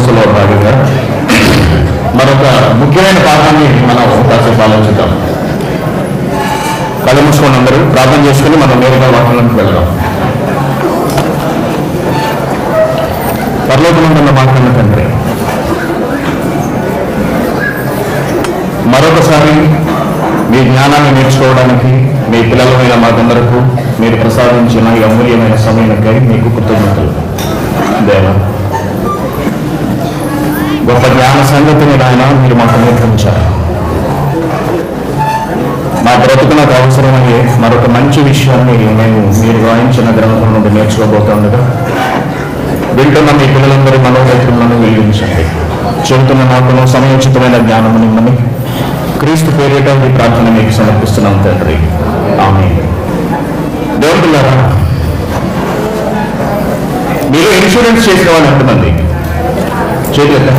కోర్సులో భాగంగా మరొక ముఖ్యమైన పాఠాన్ని మనం కాసేపు ఆలోచిద్దాం. కళ్ళు మూసుకొని అందరూ ప్రార్థన చేసుకుని మనం నేరుగా వాక్యంలోకి వెళ్దాం. పరలోకమందున్న మాట్లాడిన తండ్రి, మరొకసారి మీ జ్ఞానాన్ని నేర్చుకోవడానికి మీ పిల్లలమైన మాకందరకు మీరు ప్రసాదించిన ఈ అమూల్యమైన సమయానికై మీకు కృతజ్ఞతలు. దేవా, గొప్ప జ్ఞాన సంగతిని ఆయన మీరు మాకు నేర్పించారు. మా బ్రతుకునకు అవసరమయ్యే మరొక మంచి విషయాన్ని మేము మీరు రాయించిన గ్రంథం నుండి నేర్చుకోబోతుండగా వింటున్న మీ పిల్లలందరి మనోవేత్రులను వెలిగించండి. చెబుతున్న నాకును సమయోచితమైన జ్ఞానము నిమ్మని క్రీస్తు పేరిట మీ ప్రార్థన మీకు సమర్పిస్తున్నాం తండ్రి. ఆమేన్. దేవుని పిల్లారా, మీరు ఇన్సూరెన్స్ చేసిన వాళ్ళు ఎంతమంది చేయలేదు?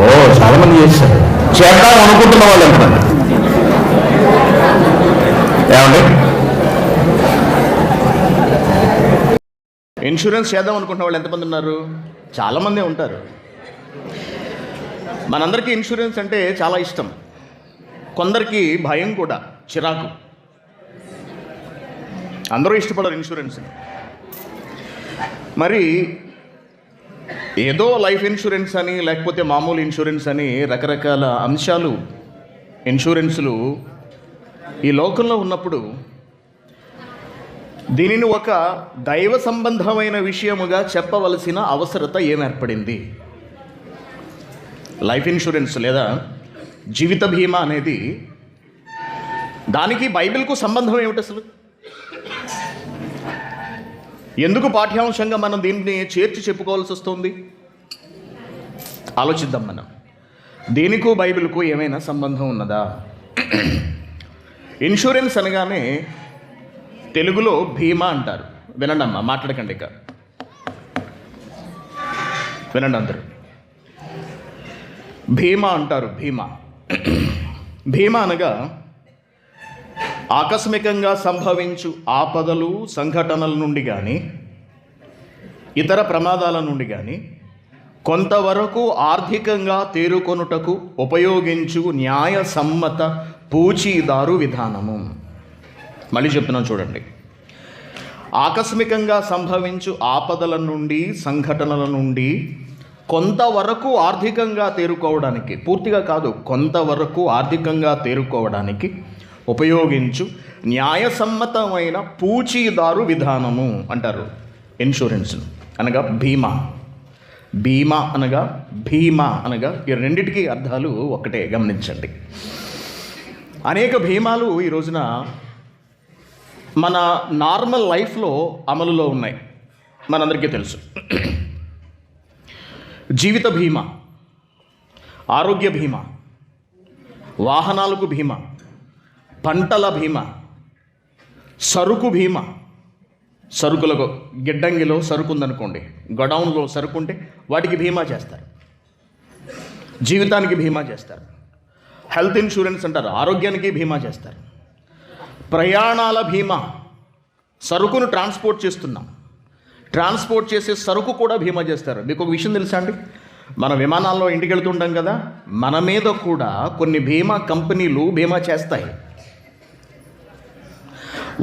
ఓ, చాలా మంది చేస్తారు. చేద్దాం అనుకుంటున్న వాళ్ళు ఎంతమంది? ఏమండి, ఇన్సూరెన్స్ చేద్దాం అనుకుంటున్న వాళ్ళు ఎంతమంది ఉన్నారు? చాలామంది ఉంటారు. మనందరికీ ఇన్సూరెన్స్ అంటే చాలా ఇష్టం, కొందరికి భయం కూడా, చిరాకు. అందరూ ఇష్టపడరు ఇన్సూరెన్స్ని. మరి ఏదో లైఫ్ ఇన్సూరెన్స్ అని, లేకపోతే మామూలు ఇన్సూరెన్స్ అని రకరకాల అంశాలు, ఇన్సూరెన్సులు ఈ లోకంలో ఉన్నప్పుడు దీనిని ఒక దైవ సంబంధమైన విషయముగా చెప్పవలసిన అవసరత ఏర్పడింది. లైఫ్ ఇన్సూరెన్స్ లేదా జీవిత బీమా అనేది, దానికి బైబిల్కు సంబంధం ఏమిటి అసలు? ఎందుకు పాఠ్యాంశంగా మనం దీన్ని చేర్చి చెప్పుకోవాల్సి వస్తుంది? ఆలోచిద్దాం మనం. దీనికి బైబిల్కు ఏమైనా సంబంధం ఉన్నదా? ఇన్సూరెన్స్ అనగానే తెలుగులో బీమా అంటారు. వినండి అమ్మా, మాట్లాడకండి ఇక, వినండి అందరూ. బీమా అంటారు. బీమా బీమా అనగా ఆకస్మికంగా సంభవించు ఆపదలు, సంఘటనల నుండి కానీ ఇతర ప్రమాదాల నుండి కానీ కొంతవరకు ఆర్థికంగా తేరుకొనుటకు ఉపయోగించు న్యాయసమ్మత పూచీదారు విధానము. మళ్ళీ చెప్తున్నాను చూడండి. ఆకస్మికంగా సంభవించు ఆపదల నుండి, సంఘటనల నుండి కొంతవరకు ఆర్థికంగా తేరుకోవడానికి, పూర్తిగా కాదు, కొంతవరకు ఆర్థికంగా తేరుకోవడానికి ఉపయోగించు న్యాయసమ్మతమైన పూచీదారు విధానము అంటారు ఇన్సూరెన్స్ అనగా బీమా. బీమా అనగా భీమా అనగా ఈ రెండిటికి అర్థాలు ఒకటే, గమనించండి. అనేక బీమాలు ఈ రోజున మన నార్మల్ లైఫ్లో అమలులో ఉన్నాయి, మనందరికీ తెలుసు. జీవిత బీమా, ఆరోగ్య బీమా, వాహనాలకు బీమా, పంటల బీమా, సరుకు బీమా. సరుకులకు గిడ్డంగిలో సరుకు ఉందనుకోండి, గొడౌన్లో సరుకు ఉంటే వాటికి బీమా చేస్తారు, జీవితానికి బీమా చేస్తారు. హెల్త్ ఇన్సూరెన్స్ అంటారు, ఆరోగ్యానికి బీమా చేస్తారు. ప్రయాణాల బీమా, సరుకును ట్రాన్స్పోర్ట్ చేస్తున్నాం, ట్రాన్స్పోర్ట్ చేసే సరుకు కూడా బీమా చేస్తారు. మీకు ఒక విషయం తెలుసా అండి? మన విమానాల్లో ఇంటికి వెళ్తుంటాం కదా, మన మీద కూడా కొన్ని బీమా కంపెనీలు బీమా చేస్తాయి.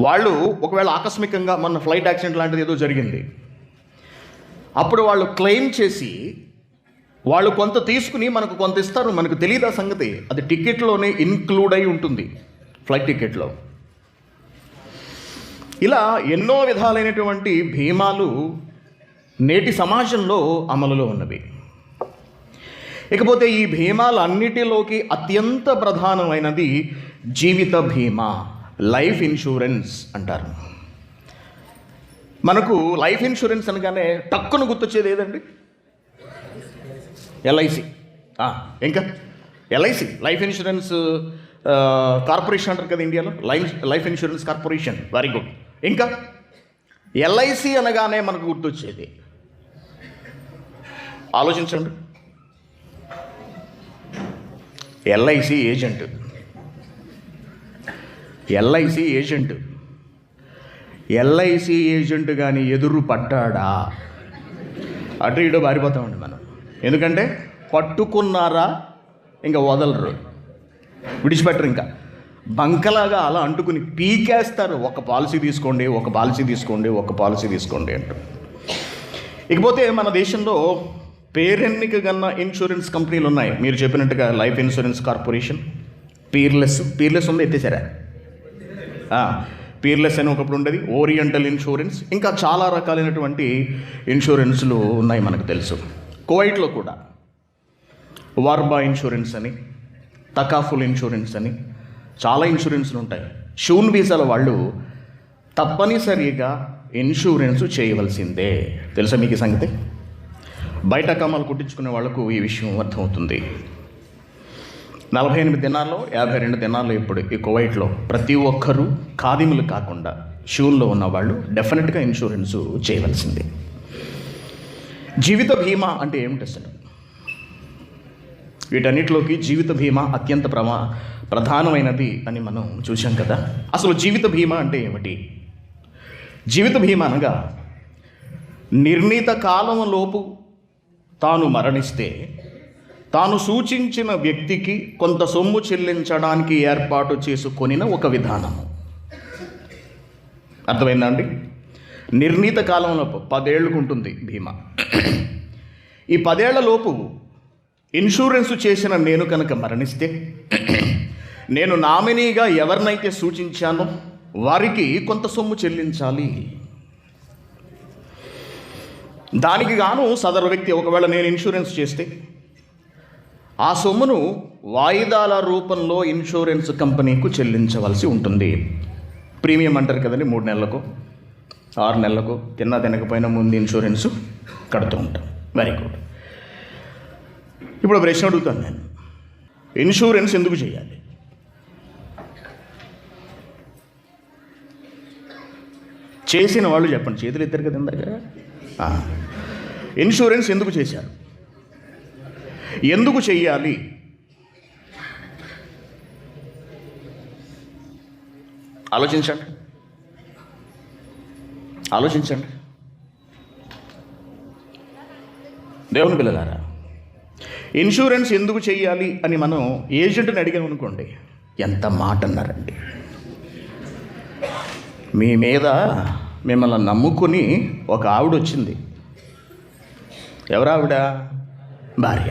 వాళ్ళు ఒకవేళ ఆకస్మికంగా మన ఫ్లైట్ యాక్సిడెంట్ లాంటిది ఏదో జరిగింది, అప్పుడు వాళ్ళు క్లెయిమ్ చేసి వాళ్ళు కొంత తీసుకుని మనకు కొంత ఇస్తారు. మనకు తెలియదు ఆ సంగతి, అది టికెట్లోనే ఇన్క్లూడ్ అయి ఉంటుంది, ఫ్లైట్ టికెట్లో. ఇలా ఎన్నో విధాలైనటువంటి బీమాలు నేటి సమాజంలో అమలులో ఉన్నవి. ఇకపోతే ఈ బీమాలన్నిటిలోకి అత్యంత ప్రధానమైనది జీవిత బీమా, లైఫ్ ఇన్సూరెన్స్ అంటారు. మనకు లైఫ్ ఇన్సూరెన్స్ అనగానే టక్కున గుర్తొచ్చేది ఏదండి? ఎల్ఐసి. ఇంకా ఎల్ఐసి, లైఫ్ ఇన్సూరెన్స్ కార్పొరేషన్ అంటారు కదా ఇండియాలో, life insurance corporation. Very good. ఇంకా ఎల్ఐసి అనగానే మనకు గుర్తొచ్చేది, ఆలోచించండి, LIC agent. LIC agent LIC agent కానీ ఎదురు పడ్డాడా? అటు ఇటు పారిపోతామండి మనం. ఎందుకంటే పట్టుకున్నారా ఇంకా వదలరు, విడిచిపెట్టరు, ఇంకా బంకలాగా అలా అంటుకుని పీకేస్తారు. ఒక పాలసీ తీసుకోండి, ఒక పాలసీ తీసుకోండి, ఒక పాలసీ తీసుకోండి అంటూ. ఇకపోతే మన దేశంలో పేరెన్నిక గన్న ఇన్సూరెన్స్ కంపెనీలు ఉన్నాయి. మీరు చెప్పినట్టుగా లైఫ్ ఇన్సూరెన్స్ కార్పొరేషన్, పీర్లెస్ ఉంది, ఎత్తేసారా? పీర్లెస్ అని ఒకప్పుడు ఉండేది, ఓరియంటల్ ఇన్సూరెన్స్, ఇంకా చాలా రకాలైనటువంటి ఇన్సూరెన్స్లు ఉన్నాయి మనకు తెలుసు. కువైట్లో కూడా వార్బా ఇన్సూరెన్స్ అని, తకాఫుల్ ఇన్సూరెన్స్ అని చాలా ఇన్సూరెన్స్లు ఉంటాయి. షూన్ వీసాల వాళ్ళు తప్పనిసరిగా ఇన్సూరెన్స్ చేయవలసిందే. తెలుసా మీకు ఈ సంగతి? బయట కమ్మలు కుట్టించుకునే వాళ్లకు ఈ విషయం అర్థమవుతుంది. 48 దినాల్లో 52 దినాల్లో ఇప్పుడు ఈ కువైట్లో ప్రతి ఒక్కరూ ఖాదిములు కాకుండా షూన్లో ఉన్న వాళ్ళు డెఫినెట్గా ఇన్సూరెన్స్ చేయవలసిందే. జీవిత బీమా అంటే ఏమిటి అసలు? వీటన్నిటిలోకి జీవిత బీమా అత్యంత ప్రధానమైనది అని మనం చూసాం కదా. అసలు జీవిత బీమా అంటే ఏమిటి? జీవిత బీమా అనగా నిర్ణీత కాలంలోపు తాను మరణిస్తే తాను సూచించిన వ్యక్తికి కొంత సొమ్ము చెల్లించడానికి ఏర్పాటు చేసుకొనిన ఒక విధానము. అర్థమైందా అండి? నిర్ణీత కాలంలోపు 10 ఏళ్ళకు ఉంటుంది బీమా. ఈ 10 ఏళ్లలోపు ఇన్సూరెన్స్ చేసిన నేను కనుక మరణిస్తే నేను నామినీగా ఎవరినైతే సూచించానో వారికి కొంత సొమ్ము చెల్లించాలి. దానికి గాను సదరు వ్యక్తి, ఒకవేళ నేను ఇన్సూరెన్స్ చేస్తే ఆ సొమ్మును వాయిదాల రూపంలో ఇన్సూరెన్స్ కంపెనీకు చెల్లించవలసి ఉంటుంది. ప్రీమియం అంటారు కదండి, 3 నెలలకు 6 నెలలకు తిన్నా తినకపోయినా ముందు ఇన్సూరెన్స్ కడుతూ ఉంటాం. Very good. ఇప్పుడు ప్రశ్న అడుగుతాను నేను, ఇన్సూరెన్స్ ఎందుకు చేయాలి? చేసిన వాళ్ళు చెప్పండి, చేతులు ఎత్తారు కదా ఇందాక. ఇన్సూరెన్స్ ఎందుకు చేశారు, ఎందుకు చెయ్యాలి? ఆలోచించండి. దేవుని పిల్లలారా, ఇన్సూరెన్స్ ఎందుకు చెయ్యాలి అని మనం ఏజెంట్ని అడిగామనుకోండి, ఎంత మాట అన్నారండి. మీ మీద మిమ్మల్ని నమ్ముకుని ఒక ఆవిడ వచ్చింది. ఎవరావిడ? భార్య.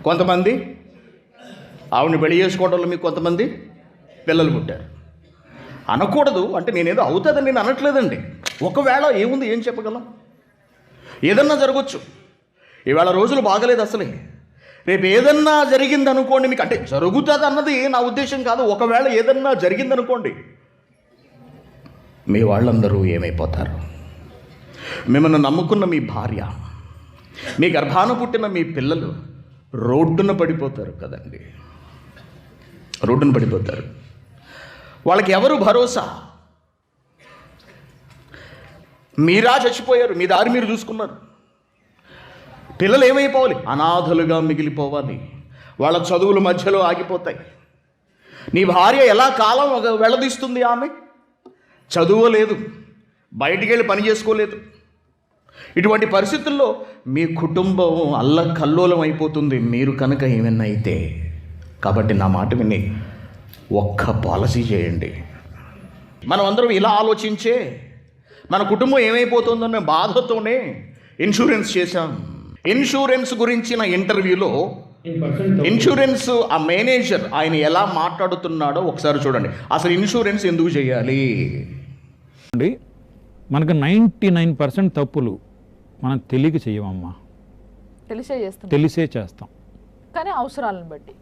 కొంతమంది ఆవిడని పెళ్లి చేసుకోవడంలో మీకు కొంతమంది పిల్లలు పుట్టారు. అనకూడదు అంటే నేనేదో అవుతుందని నేను అనట్లేదండి. ఒకవేళ ఏముంది, ఏం చెప్పగలం? ఏదన్నా జరగచ్చు. ఇవాళ రోజులు బాగలేదు అసలే. రేపు ఏదన్నా జరిగింది అనుకోండి, మీకు అంటే జరుగుతుంది అన్నది నా ఉద్దేశం కాదు. ఒకవేళ ఏదన్నా జరిగిందనుకోండి, మీ వాళ్ళందరూ ఏమైపోతారు? మిమ్మల్ని నమ్ముకున్న మీ భార్య, మీ గర్భాన పుట్టిన మీ పిల్లలు రోడ్డున పడిపోతారు కదండి. రోడ్డున పడిపోతారు. వాళ్ళకి ఎవరు భరోసా? మీరా చచ్చిపోయారు, మీ దారి మీరు చూసుకున్నారు. పిల్లలు ఏమైపోవాలి? అనాథలుగా మిగిలిపోవాలి. వాళ్ళ చదువుల మధ్యలో ఆగిపోతాయి. నీ భార్య ఎలా కాలం వెళ్ళదీస్తుంది? ఆమె చదువులేదు, బయటికి వెళ్ళి పని చేసుకోలేదు. ఇటువంటి పరిస్థితుల్లో మీ కుటుంబం అల్లకల్లోలం అయిపోతుంది, మీరు కనుక ఏమన్నా అయితే. కాబట్టి నా మాట విని ఒక్క పాలసీ చేయండి. మనం అందరం ఇలా ఆలోచించే మన కుటుంబం ఏమైపోతుందన్న బాధతోనే ఇన్సూరెన్స్ చేశాం. ఇన్సూరెన్స్ గురించిన ఇంటర్వ్యూలో ఇన్సూరెన్స్ ఆ మేనేజర్ ఆయన ఎలా మాట్లాడుతున్నాడో ఒకసారి చూడండి. అసలు ఇన్సూరెన్స్ ఎందుకు చేయాలి? మనకు 99% తప్పులు మనం తెలియక చేయమమ్మా, తెలిసే చేస్తాం. కానీ అవసరాలను బట్టి.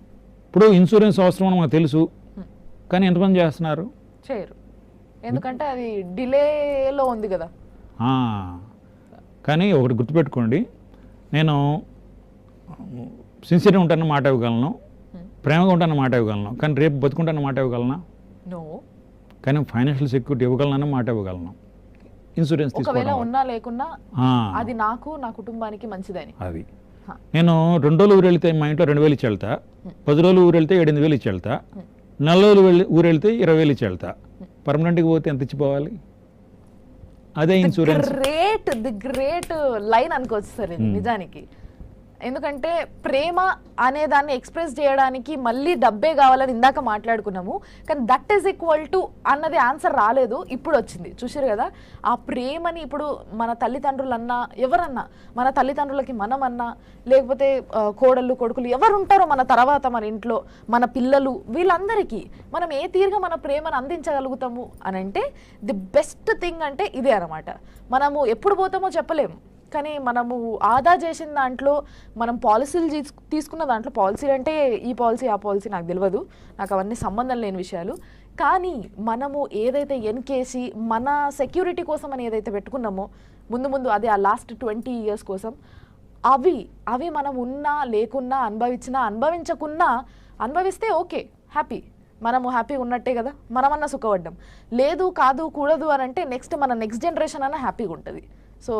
ఇప్పుడు ఇన్సూరెన్స్ అవసరం అని మనకు తెలుసు, కానీ ఎంతమంది చేస్తున్నారు? చేయరు. ఎందుకంటే అది డిలేలో ఉంది కదా. కానీ ఒకటి గుర్తుపెట్టుకోండి, నేను సిన్సియర్గా ఉంటానన్న మాట ఇవ్వగలను, ప్రేమగా ఉంటానన్న మాట ఇవ్వగలను, కానీ రేపు బతుకుంటానన్న మాట ఇవ్వగలనా? నో. కానీ ఫైనాన్షియల్ సెక్యూరిటీ ఇవ్వగలనన్న మాట ఇవ్వగలను. ఇన్సూరెన్స్ ఒకవేళ ఉన్నా లేకున్నా అది నాకు, నా కుటుంబానికి మంచిదని. అది నేను 2 రోజులు ఊరు వెళ్తే మా ఇంట్లో 2,000 ఇచ్చి వెళ్తా, 10 రోజులు ఊరు వెళ్తే 7,000 ఇచ్చి వెళ్తా, 4 రోజులు ఊరు వెళ్తే 20,000 ఇచ్చి వెళ్తా. పర్మనెంట్గా పోతే ఎంత ఇచ్చిపోవాలి? అదే ఇన్సూరెన్స్. ది గ్రేట్ లైన్ అనుకోవచ్చు సార్ ఇది నిజానికి. ఎందుకంటే ప్రేమ అనే దాన్ని ఎక్స్ప్రెస్ చేయడానికి మళ్ళీ డబ్బే కావాలని ఇందాక మాట్లాడుకున్నాము, కానీ దట్ ఈస్ ఈక్వల్ టు అన్నది ఆన్సర్ రాలేదు, ఇప్పుడు వచ్చింది. చూసారు కదా, ఆ ప్రేమని ఇప్పుడు మన తల్లిదండ్రులన్నా ఎవరన్నా, మన తల్లిదండ్రులకి మనమన్నా లేకపోతే కోడళ్ళు కొడుకులు ఎవరు ఉంటారో మన తర్వాత మన ఇంట్లో మన పిల్లలు, వీళ్ళందరికీ మనం ఏ తీరుగా మన ప్రేమను అందించగలుగుతాము అని అంటే ది బెస్ట్ థింగ్ అంటే ఇదే అన్నమాట. మనము ఎప్పుడు పోతామో చెప్పలేము, కానీ మనము ఆదా చేసిన దాంట్లో మనం పాలసీలు తీసుకున్న దాంట్లో, పాలసీ అంటే ఈ పాలసీ ఆ పాలసీ నాకు తెలియదు, నాకు అవన్నీ సంబంధం లేని విషయాలు, కానీ మనము ఏదైతే ఎన్కేసి మన సెక్యూరిటీ కోసం అని ఏదైతే పెట్టుకున్నామో ముందు ముందు, అదే ఆ లాస్ట్ 20 years కోసం, అవి మనం ఉన్నా లేకున్నా అనుభవించకున్నా, అనుభవిస్తే ఓకే హ్యాపీ, మనము హ్యాపీగా ఉన్నట్టే కదా, మనమన్నా సుఖపడ్డాం. లేదు కాదు కూడదు అని అంటే మన నెక్స్ట్ జనరేషన్ అన్నా హ్యాపీగా ఉంటుంది. సో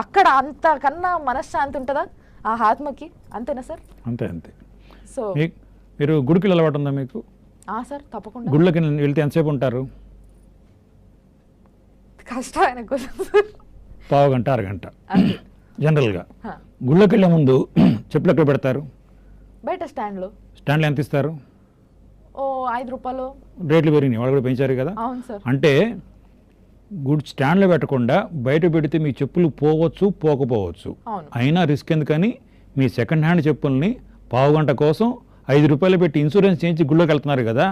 అక్కడ అంతకన్నా మనశ్శాంతి ఉంటుందా ఆ ఆత్మకి, అంతేనా సార్? అంతే అంతే. సో మీరు గుడికి అలవాటు ఉందా మీకు? సార్ తప్పకుండా. గుళ్ళకి వెళ్తే ఎంతసేపు ఉంటారు? కష్టమైన క్వశ్చన్. పావు గంట, అరగంట జనరల్గా. గుళ్ళకి వెళ్ళే ముందు చెప్పులు ఎక్కడ పెడతారు? బయట స్టాండ్లో. స్టాండ్లో ఎంత ఇస్తారు? 5 రూపాయలు. రేట్లు పెరిగినాయి, వాళ్ళు కూడా పెంచారు కదా. అవును సార్. అంటే గుడ్ స్టాండ్లో పెట్టకుండా బయట పెడితే మీ చెప్పులు పోవచ్చు పోకపోవచ్చు, అయినా రిస్క్ ఎందుకని మీ సెకండ్ హ్యాండ్ చెప్పుల్ని పావు గంట కోసం 5 రూపాయలు పెట్టి ఇన్సూరెన్స్ చేయించి గుళ్ళోకి వెళ్తున్నారు కదా.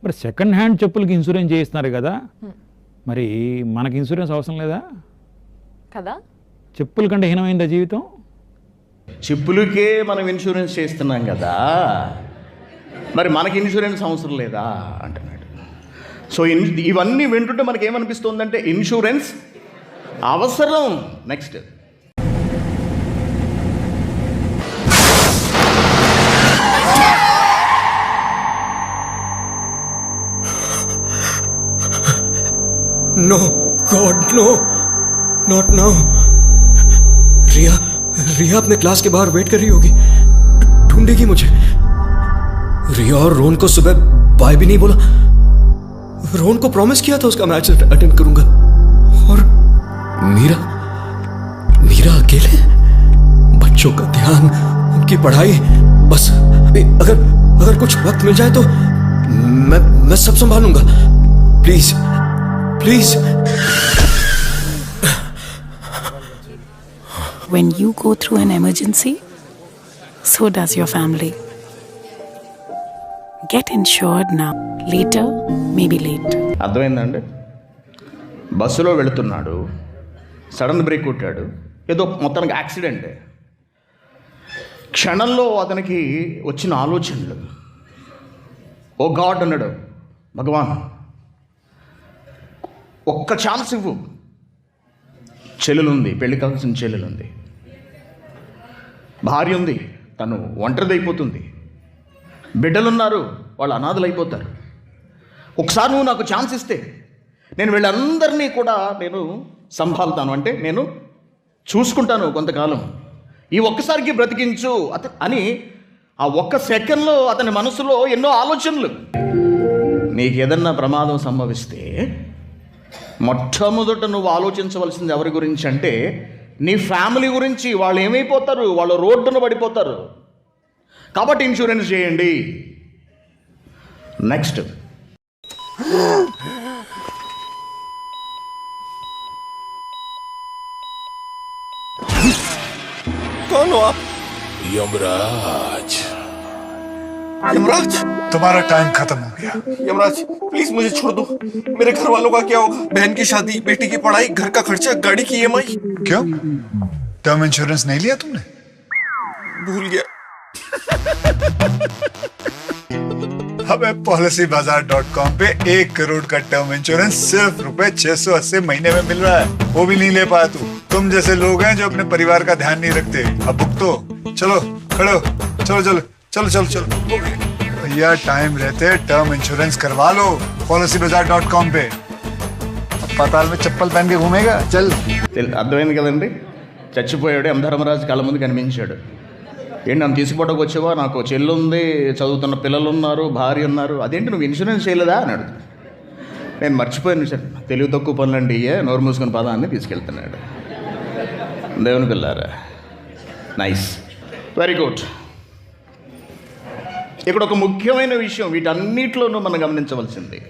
మరి సెకండ్ హ్యాండ్ చెప్పులకి ఇన్సూరెన్స్ చేయిస్తున్నారు కదా, మరి మనకి ఇన్సూరెన్స్ అవసరం లేదా కదా? చెప్పుల కంటే హీనమైందా జీవితం? చెప్పులకే మనం ఇన్సూరెన్స్ చేస్తున్నాం కదా, మరి మనకి ఇన్సూరెన్స్ అవసరం లేదా అంటున్నాడు. సో ఇవన్నీ వింటుంటే మనకి ఏమనిపిస్తుందంటే ఇన్సూరెన్స్ అవసరం. Next, No, God, no, not now. रिया अपने क्लास के बाहर वेट कर रही होगी, ढूंढेगी मुझे. रिया और रोहन को सुबह बाय भी नहीं बोला. रोहन को प्रॉमिस किया था उसका मैच अटेंड करूंगा. और मीरा अकेले, बच्चों का ध्यान, उनकी पढ़ाई, बस अगर कुछ वक्त मिल जाए तो मैं सब संभालूंगा. Please. When you go through an emergency, so does your family. Get insured now. Later may be late. అర్థమైందండి? బస్సులో వెళుతున్నాడు, సడన్ బ్రేక్ కొట్టాడు, ఏదో మొత్తానికి యాక్సిడెంటే. క్షణంలో అతనికి వచ్చిన ఆలోచనలు, ఓ గాడ్ అన్నాడు, భగవాన్ ఒక్క ఛాన్స్ ఇవ్వు. చెల్లెలుంది, పెళ్లి కావాల్సిన చెల్లెలుంది, భార్య ఉంది, తను ఒంటరిదైపోతుంది, బిడ్డలున్నారు, వాళ్ళు అనాథలైపోతారు. ఒకసారి నువ్వు నాకు ఛాన్స్ ఇస్తే నేను వీళ్ళందరినీ కూడా నేను సంభాలుతాను, అంటే నేను చూసుకుంటాను కొంతకాలం, ఈ ఒక్కసారికి బ్రతికించు అని ఆ ఒక్క సెకండ్లో అతని మనసులో ఎన్నో ఆలోచనలు. నీకు ఏదన్నా ప్రమాదం సంభవిస్తే మొట్టమొదట నువ్వు ఆలోచించవలసింది ఎవరి గురించి అంటే నీ ఫ్యామిలీ గురించి. వాళ్ళు ఏమైపోతారు, వాళ్ళు రోడ్డున పడిపోతారు. కాబట్టి ఇన్సూరెన్స్ చేయండి. నెక్స్ట్, कौन हो आप? यमराज। यमराज, तुम्हारा टाइम खत्म हो गया। यमराज प्लीज मुझे छोड़ दो. मेरे घर वालों का क्या होगा? बहन की शादी, बेटी की पढ़ाई, घर का खर्चा, गाड़ी की EMI. क्यों, टर्म इंश्योरेंस नहीं लिया तुमने? भूल गया. हमें policybazaar.com पे 1 करोड़ का टर्म इंश्योरेंस सिर्फ ₹680 महीने में मिल रहा है. वो भी नहीं ले पाया तू. तुम जैसे लोग हैं जो अपने परिवार का ध्यान नहीं रखते. अब भुगतो. चलो खड़े हो, चलो भैया, टाइम रहते टर्म इंश्योरेंस करवा लो policybazaar.com पे. अस्पताल में चप्पल पहन के घूमेगा. चल. అర్థమైంది కదండి? చచ్చిపోయాడు, యమధర్మరాజు కళ్ళ ముందు కనిపించాడు. ఏంటి నన్ను తీసుకుపోవడానికి వచ్చావా? నాకు చెల్లి ఉంది, చదువుతున్న పిల్లలు ఉన్నారు, భార్య ఉన్నారు, అదేంటి నువ్వు ఇన్సూరెన్స్ చేయలేదా అని అడుగుతాడు. నేను మర్చిపోయాను సార్, తెలివి తక్కువ పనులండి నోరు మూసుకుని పదాన్ని తీసుకెళ్తున్నాడు. దేవుని పిల్లారా, నైస్, వెరీ గుడ్. ఇక్కడ ఒక ముఖ్యమైన విషయం వీటన్నిటిలోనూ మనం గమనించవలసింది,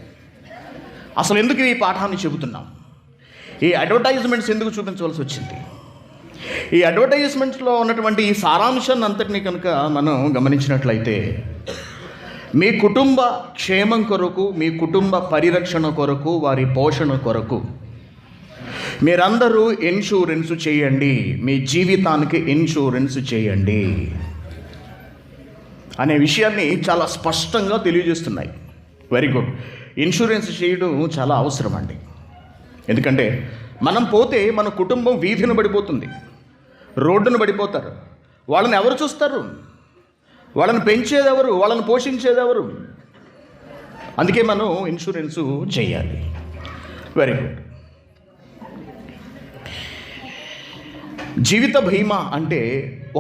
అసలు ఎందుకు ఈ పాఠాన్ని చెబుతున్నాం, ఈ అడ్వర్టైజ్మెంట్స్ ఎందుకు చూపించవలసి వచ్చింది. ఈ అడ్వర్టైజ్మెంట్స్లో ఉన్నటువంటి ఈ సారాంశాన్ని అంతటినీ కనుక మనం గమనించినట్లయితే, మీ కుటుంబ క్షేమం కొరకు, మీ కుటుంబ పరిరక్షణ కొరకు, వారి పోషణ కొరకు మీరందరూ ఇన్సూరెన్స్ చేయండి, మీ జీవితానికి ఇన్సూరెన్స్ చేయండి అనే విషయాన్ని చాలా స్పష్టంగా తెలియజేస్తున్నాయి. Very good. ఇన్సూరెన్స్ చేయడం చాలా అవసరం అండి. ఎందుకంటే మనం పోతే మన కుటుంబం వీధిన పడిపోతుంది, రోడ్డును పడిపోతారు. వాళ్ళని ఎవరు చూస్తారు? వాళ్ళని పెంచేదెవరు? వాళ్ళని పోషించేదెవరు? అందుకే మనం ఇన్సూరెన్సు చేయాలి. Very good. జీవిత బీమా అంటే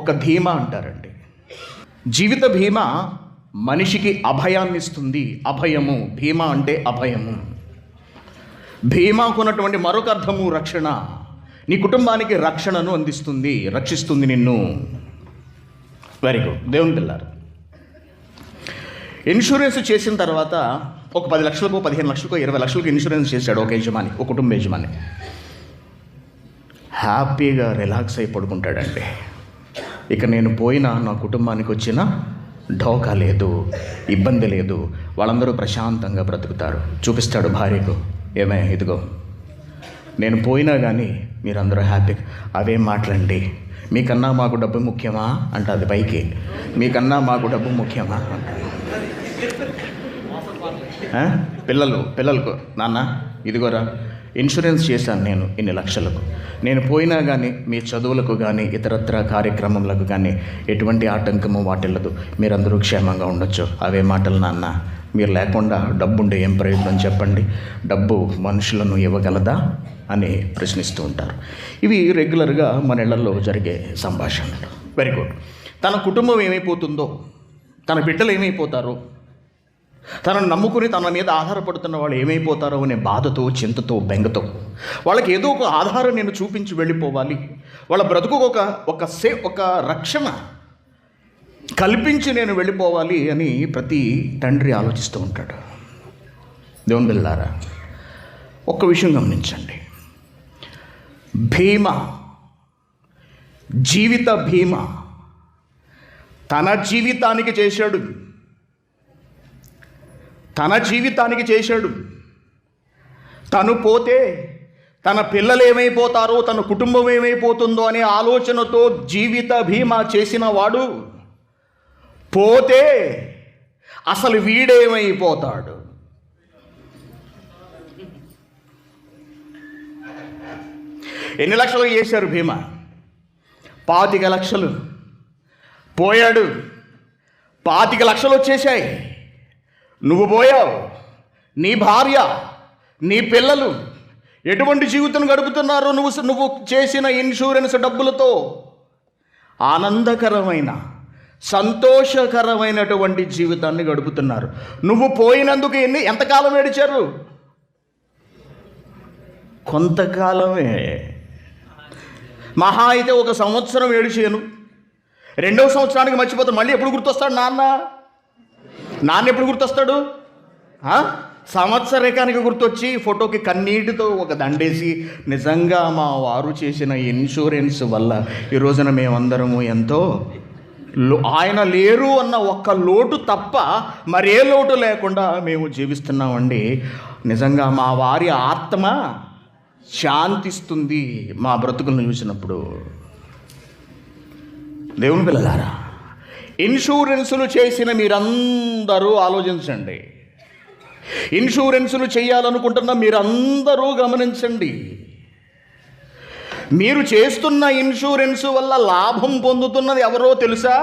ఒక ధీమా అంటారండి. జీవిత బీమా మనిషికి అభయాన్ని ఇస్తుంది. అభయము, బీమా అంటే అభయము. బీమాకు ఉన్నటువంటి మరొక అర్థము రక్షణ. నీ కుటుంబానికి రక్షణను అందిస్తుంది, రక్షిస్తుంది నిన్ను. Very good. దేవుని పిల్లారు, ఇన్సూరెన్స్ చేసిన తర్వాత ఒక 10 లక్షలకు, 15 లక్షలకు, 20 లక్షలకు ఇన్సూరెన్స్ చేశాడు ఒక యజమాని, ఒక కుటుంబ యజమాని. హ్యాపీగా రిలాక్స్ అయి పడుకుంటాడండి. ఇక నేను పోయినా నా కుటుంబానికి వచ్చిన ఢోకా లేదు, ఇబ్బంది లేదు, వాళ్ళందరూ ప్రశాంతంగా బ్రతుకుతారు. చూపిస్తాడు భార్యకు, ఏమే ఇదిగో నేను పోయినా కానీ మీరందరూ హ్యాపీగా. అవేం మాటలండి, మీకన్నా మాకు డబ్బు ముఖ్యమా అంటుంది పైకి. మీకన్నా మాకు డబ్బు ముఖ్యమా అంటారు. పిల్లలకు, నాన్న ఇదిగోరా ఇన్సూరెన్స్ చేశాను నేను ఇన్ని లక్షలకు, నేను పోయినా కానీ మీ చదువులకు కానీ ఇతరత్ర కార్యక్రమములకు కానీ ఎటువంటి ఆటంకము వాటిల్లదు, మీరందరూ క్షేమంగా ఉండొచ్చు. అవే మాటలు నాన్న, మీరు లేకుండా డబ్బుండే ఏం ప్రయోజనం చెప్పండి, డబ్బు మనుషులను ఇవ్వగలదా అని ప్రశ్నిస్తూ ఉంటారు. ఇవి రెగ్యులర్గా మన ఇళ్లలో జరిగే సంభాషణలు. Very good. తన కుటుంబం ఏమైపోతుందో, తన బిడ్డలు ఏమైపోతారో, తనను నమ్ముకుని తన మీద ఆధారపడుతున్న వాళ్ళు ఏమైపోతారో అనే బాధతో, చింతతో, బెంగతో, వాళ్ళకి ఏదో ఒక ఆధారం నేను చూపించి వెళ్ళిపోవాలి, వాళ్ళ బ్రతుకు ఒక రక్షణ కల్పించి నేను వెళ్ళిపోవాలి అని ప్రతి తండ్రి ఆలోచిస్తూ ఉంటాడు. దేవుని బిడ్డలారా, ఒక్క విషయం గమనించండి. భీమా, జీవిత భీమా తన జీవితానికి చేశాడు. తను పోతే తన పిల్లలు ఏమైపోతారో, తన కుటుంబం ఏమైపోతుందో అనే ఆలోచనతో జీవిత బీమా చేసిన వాడు పోతే అసలు వీడేమైపోతాడు? ఎన్ని లక్షలు చేశారు బీమా? 25 లక్షలు. పోయాడు, 25 లక్షలు వచ్చేసాయి. నువ్వు పోయావు, నీ భార్య, నీ పిల్లలు ఎటువంటి జీవితం గడుపుతున్నారో నువ్వు చేసిన ఇన్సూరెన్స్ డబ్బులతో ఆనందకరమైన, సంతోషకరమైనటువంటి జీవితాన్ని గడుపుతున్నారు. నువ్వు పోయినందుకు ఎంతకాలం ఏడిచారు? కొంతకాలమే. మహా అయితే 1 సంవత్సరం ఏడిచాను. 2వ సంవత్సరానికి మర్చిపోతాడు. మళ్ళీ ఎప్పుడు గుర్తొస్తాడు నాన్న ఎప్పుడు గుర్తొస్తాడు? సంవత్సరకానికి గుర్తొచ్చి ఫోటోకి కన్నీటితో ఒక దండేసి, నిజంగా మా వారు చేసిన ఇన్సూరెన్స్ వల్ల ఈ రోజున మేమందరము ఎంతో, ఆయన లేరు అన్న ఒక్క లోటు తప్ప మరే లోటు లేకుండా మేము జీవిస్తున్నామండి. నిజంగా మా వారి ఆత్మ శాంతిస్తుంది మా బ్రతుకులను చూసినప్పుడు. దేవుని పిల్లలారా, ఇన్సూరెన్సులు చేసిన మీరందరూ ఆలోచించండి. ఇన్సూరెన్సులు చేయాలనుకుంటున్న మీరందరూ గమనించండి. మీరు చేస్తున్న ఇన్సూరెన్స్ వల్ల లాభం పొందుతున్నది ఎవరో తెలుసా?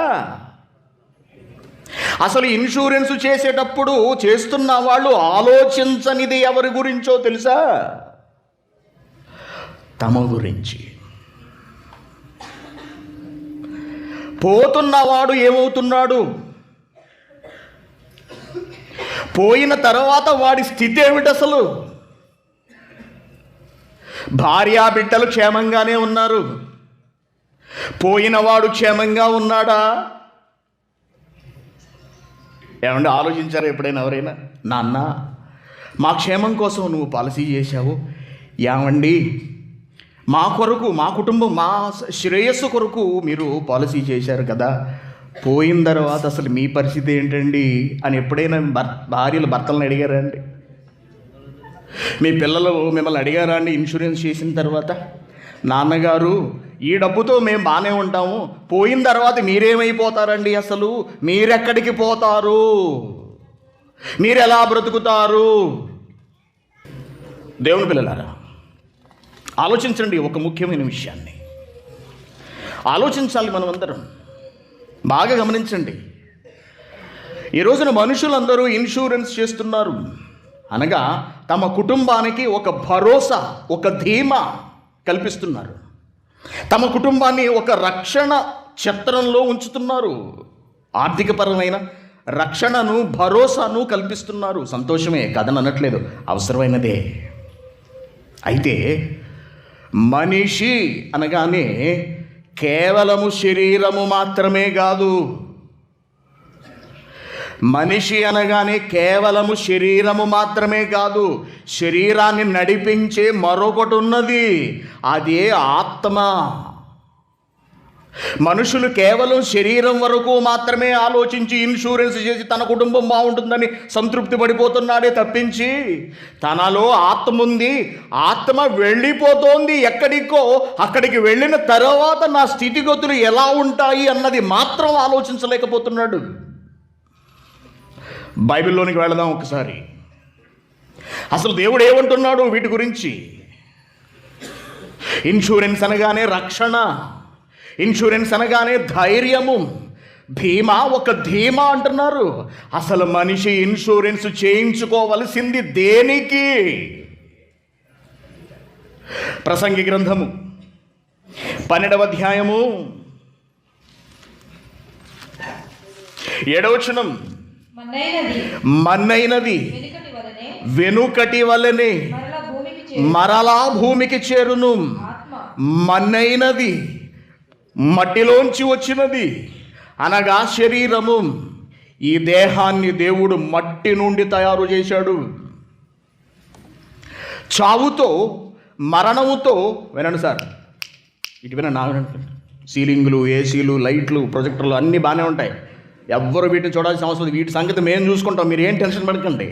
అసలు ఇన్సూరెన్స్ చేసేటప్పుడు చేస్తున్న వాళ్ళు ఆలోచించనిది ఎవరి గురించో తెలుసా? తమ గురించి. పోతున్నవాడు ఏమవుతున్నాడు? పోయిన తర్వాత వాడి స్థితి ఏమిటి? అసలు భార్యా బిడ్డలు క్షేమంగానే ఉన్నారు. పోయినవాడు క్షేమంగా ఉన్నాడా? ఏమండి, ఆలోచించారా ఎప్పుడైనా ఎవరైనా? నాన్న, మా క్షేమం కోసం నువ్వు పాలసీ చేశావు. ఏమండి, మా కొరకు, మా కుటుంబం, మా శ్రేయస్సు కొరకు మీరు పాలసీ చేశారు కదా, పోయిన తర్వాత అసలు మీ పరిస్థితి ఏంటండి అని ఎప్పుడైనా భార్యలు భర్తలను అడిగారా అండి? మీ పిల్లలు మిమ్మల్ని అడిగారా అండి ఇన్సూరెన్స్ చేసిన తర్వాత? నాన్నగారు, ఈ డబ్బుతో మేము బాగానే ఉంటాము, పోయిన తర్వాత మీరేమైపోతారండి, అసలు మీరెక్కడికి పోతారు, మీరు ఎలా బ్రతుకుతారు? దేవుని పిల్లలారా, ఆలోచించండి. ఒక ముఖ్యమైన విషయాన్ని ఆలోచించాలి మనమందరం. బాగా గమనించండి. ఈ రోజున మనుషులందరూ ఇన్సూరెన్స్ చేస్తున్నారు అనగా తమ కుటుంబానికి ఒక భరోసా, ఒక ధీమా కల్పిస్తున్నారు. తమ కుటుంబాన్ని ఒక రక్షణ ఛత్రంలో ఉంచుతున్నారు. ఆర్థికపరమైన రక్షణను, భరోసాను కల్పిస్తున్నారు. సంతోషమే, కథను అనట్లేదు, అవసరమైనదే. అయితే మనిషి అనగానే కేవలము శరీరము మాత్రమే కాదు. మనిషి అనగానే కేవలము శరీరము మాత్రమే కాదు, శరీరాన్ని నడిపించే మరొకటి ఉన్నది, అదే ఆత్మ. మనుషులు కేవలం శరీరం వరకు మాత్రమే ఆలోచించి ఇన్సూరెన్స్ చేసి తన కుటుంబం బాగుంటుందని సంతృప్తి పడిపోతున్నాడే తప్పించి, తనలో ఆత్మ ఉంది, ఆత్మ వెళ్ళిపోతోంది ఎక్కడికో, అక్కడికి వెళ్ళిన తర్వాత నా స్థితిగతులు ఎలా ఉంటాయి అన్నది మాత్రం ఆలోచించలేకపోతున్నాడు. బైబిల్లోనికి వెళదాం ఒకసారి. అసలు దేవుడు ఏమంటున్నాడు వీటి గురించి? ఇన్సూరెన్స్ అనగానే రక్షణ, ఇన్సూరెన్స్ అనగానే ధైర్యము, భీమా, ఒక ధీమా అంటున్నారు. అసలు మనిషి ఇన్సూరెన్స్ చేయించుకోవలసింది దేనికి? ప్రసంగి గ్రంథము 12వ అధ్యాయము 7వ వచనం, మన్నైనది వెనుకటి వలనే మరలా భూమికి చేరును. మన్నైనది మట్టిలోంచి వచ్చినది అనగా శరీరము. ఈ దేహాన్ని దేవుడు మట్టి నుండి తయారు చేశాడు. చావుతో, మరణముతో, వినండి సార్, ఇటువైనా నా సీలింగులు, ఏసీలు, లైట్లు, ప్రొజెక్టర్లు అన్నీ బాగానే ఉంటాయి. ఎవ్వరు వీటిని చూడాల్సిన అవసరం, వీటి సంగతి మేము చూసుకుంటాం, మీరు ఏం టెన్షన్ పడకండి.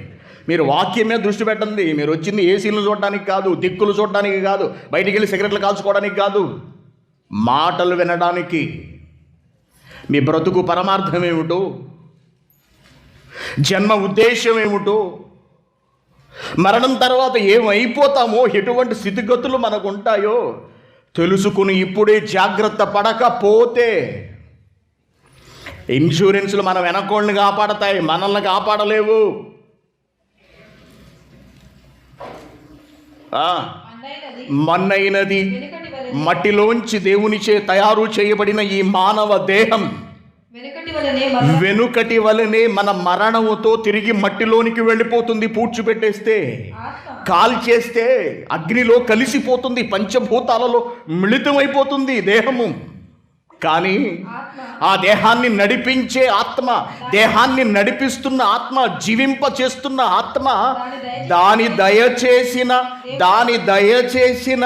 మీరు వాక్యం మీద దృష్టి పెట్టండి. మీరు వచ్చింది ఏసీలు చూడడానికి కాదు, దిక్కులు చూడడానికి కాదు, బయటికి వెళ్ళి సిగరెట్లు కాల్చుకోవడానికి కాదు, మాటలు వినడానికి. మీ బ్రతుకు పరమార్థం ఏమిటో, జన్మ ఉద్దేశం ఏమిటో, మరణం తర్వాత ఏమైపోతామో, ఎటువంటి స్థితిగతులు మనకు ఉంటాయో తెలుసుకుని ఇప్పుడే జాగ్రత్త పడకపోతే ఇన్సూరెన్స్లు మన వెనకోళ్ళని కాపాడతాయి, మనల్ని కాపాడలేవు. మన్నైనది మట్టిలోంచి దేవునిచే తయారు చేయబడిన ఈ మానవ దేహం వెనుకటి వలనే మన మరణముతో తిరిగి మట్టిలోనికి వెళ్ళిపోతుంది. పూడ్చిపెట్టేస్తే, కాల్చేస్తే అగ్నిలో కలిసిపోతుంది, పంచభూతాలలో మిళితమైపోతుంది దేహము. కానీ ఆ దేహాన్ని నడిపించే ఆత్మ, దేహాన్ని నడిపిస్తున్న ఆత్మ, జీవింప చేస్తున్న ఆత్మ, దాని దయచేసిన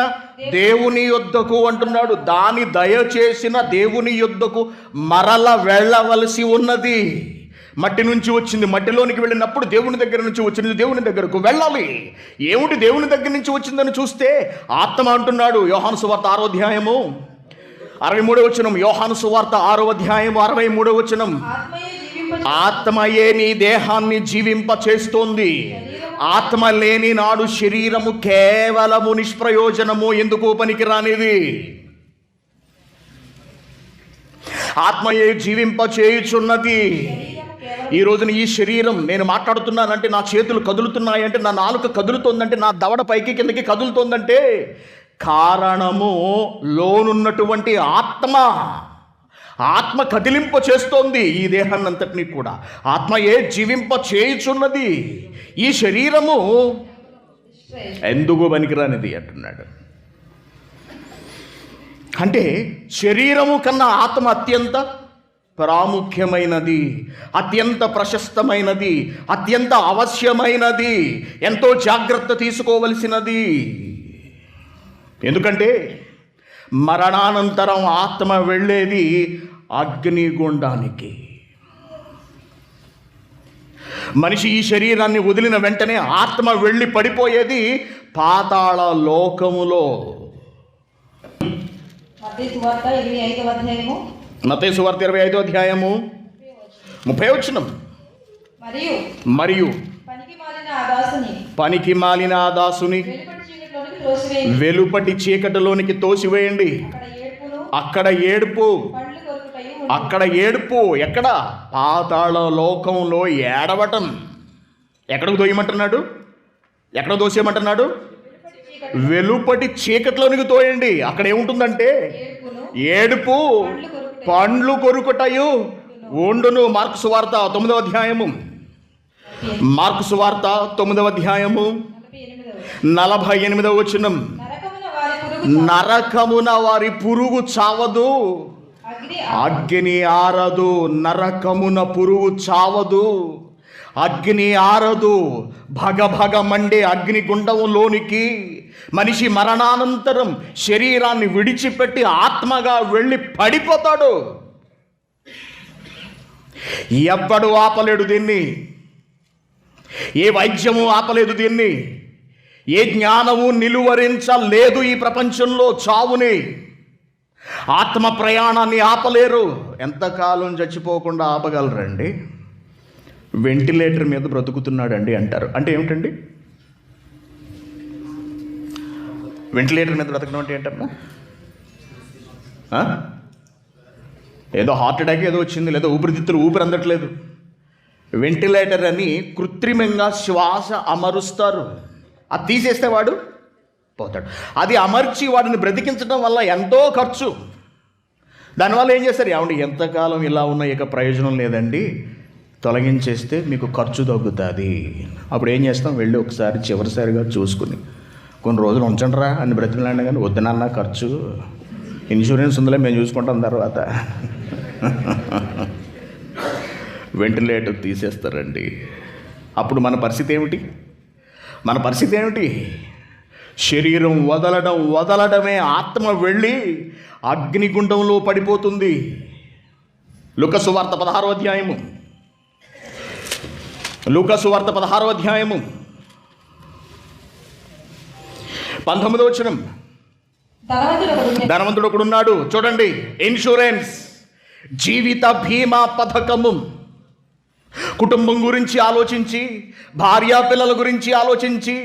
దేవుని యొద్దకు అంటున్నాడు. దాని దయచేసిన దేవుని యొద్దకు మరల వెళ్ళవలసి ఉన్నది. మట్టి నుంచి వచ్చింది, మట్టిలోనికి వెళ్ళినప్పుడు దేవుని దగ్గర నుంచి వచ్చింది, దేవుని దగ్గరకు వెళ్ళాలి. ఏమిటి దేవుని దగ్గర నుంచి వచ్చిందని చూస్తే ఆత్మ అంటున్నాడు. యోహాను సువార్త 6వ అధ్యాయము 63వ వచనం. యోహాను సువార్త 6వ అధ్యాయము 63వ వచనం. ఆత్మయే నీ దేహాన్ని జీవింప చేస్తోంది. ఆత్మ లేని నాడు శరీరము కేవలము నిష్ప్రయోజనము, ఎందుకు పనికిరానిది. ఆత్మయే జీవింప చేయుచున్నది. ఈ రోజున ఈ శరీరం, నేను మాట్లాడుతున్నానంటే నా చేతులు కదులుతున్నాయంటే, నా నాలుక కదులుతోందంటే, నా దవడ పైకి కిందకి కదులుతోందంటే కారణము లోనున్నటువంటి ఆత్మ కదిలింప చేస్తోంది ఈ దేహాన్ని అంతటినీ కూడా. ఆత్మయే జీవింప చేయుచున్నది. ఈ శరీరము ఎందుకు పనికిరానిది అంటున్నాడు. అంటే శరీరము కన్నా ఆత్మ అత్యంత ప్రాముఖ్యమైనది, అత్యంత ప్రశస్తమైనది, అత్యంత అవశ్యమైనది, ఎంతో జాగ్రత్త తీసుకోవలసినది. ఎందుకంటే మరణానంతరం ఆత్మ వెళ్ళేది అగ్నిగుండానికి. మనిషి ఈ శరీరాన్ని వదిలిన వెంటనే ఆత్మ వెళ్ళి పడిపోయేది పాతాళ లోకములో. మత్తయి సువార్త 25వ అధ్యాయము 30వ వచనం. మరియు పనికి మాలిన ఆ దాసుని వెలుపటి చీకటిలోనికి తోసివేయండి. అక్కడ ఏడుపు, అక్కడ ఏడుపు. ఎక్కడ? పాతాళ లోకంలో ఏడవటం. ఎక్కడికి తోయమంటున్నాడు? ఎక్కడ తోసేయమంటున్నాడు? వెలుపటి చీకటిలోనికి తోయండి. అక్కడ ఏముంటుందంటే ఏడుపు, పండ్లు కొరుకుటయు ఉండును. మార్కు సువార్త 9వ అధ్యాయము, మార్కు సువార్త 9వ అధ్యాయము 48వ వచనం. నరకమున వారి పురుగు చావదు, అగ్ని ఆరదు. నరకమున పురుగు చావదు, అగ్ని ఆరదు. భగభగ మండే అగ్నిగుండంలోనికి మనిషి మరణానంతరం శరీరాన్ని విడిచిపెట్టి ఆత్మగా వెళ్ళి పడిపోతాడు. ఎవ్వడు ఆపలేడు దీన్ని. ఏ వైద్యము ఆపలేదు దీన్ని. ఏ జ్ఞానము నిలువరించలేదు ఈ ప్రపంచంలో చావుని. ఆత్మ ప్రయాణాన్ని ఆపలేరు. ఎంతకాలం చచ్చిపోకుండా ఆపగలరండి? వెంటిలేటర్ మీద బ్రతుకుతున్నాడండి అంటారు. అంటే ఏమిటండి వెంటిలేటర్ మీద బ్రతకడం అంటే ఏంటన్నా? ఏదో హార్ట్ అటాక్ ఏదో వచ్చింది, లేదా ఊపిరితిత్తులు ఊపిరి అందట్లేదు. వెంటిలేటర్ అని కృత్రిమంగా శ్వాస అమరుస్తారు. అది తీసేస్తే వాడు పోతాడు. అది అమర్చి వాడిని బ్రతికించడం వల్ల ఎంతో ఖర్చు. దానివల్ల ఏం చేస్తారు? ఏమండి ఎంతకాలం ఇలా ఉన్న ఇక ప్రయోజనం లేదండి, తొలగించేస్తే మీకు ఖర్చు తగ్గుతుంది. అప్పుడు ఏం చేస్తాం? వెళ్ళి ఒకసారి చివరిసారిగా చూసుకుని కొన్ని రోజులు ఉంచండిరా అని బ్రతిమలాడినా కానీ వద్దునన్నా ఖర్చు, ఇన్సూరెన్స్ ఉందిలే మేము చూసుకుంటాం తర్వాత. వెంటిలేటర్ తీసేస్తారండి. అప్పుడు మన పరిస్థితి ఏమిటి? మన పరిస్థితి ఏమిటి? శరీరం వదలడమే ఆత్మ వెళ్ళి అగ్నిగుండంలో పడిపోతుంది. లూకా సువార్త 16వ అధ్యాయము, లూకా సువార్త 16వ అధ్యాయము 19వ వచనం. ధనవంతుడు ఒకడున్నాడు. చూడండి, ఇన్సూరెన్స్, జీవిత బీమా పథకము. కుటుంబం గురించి ఆలోచించి, భార్యా పిల్లల గురించి ఆలోచించి,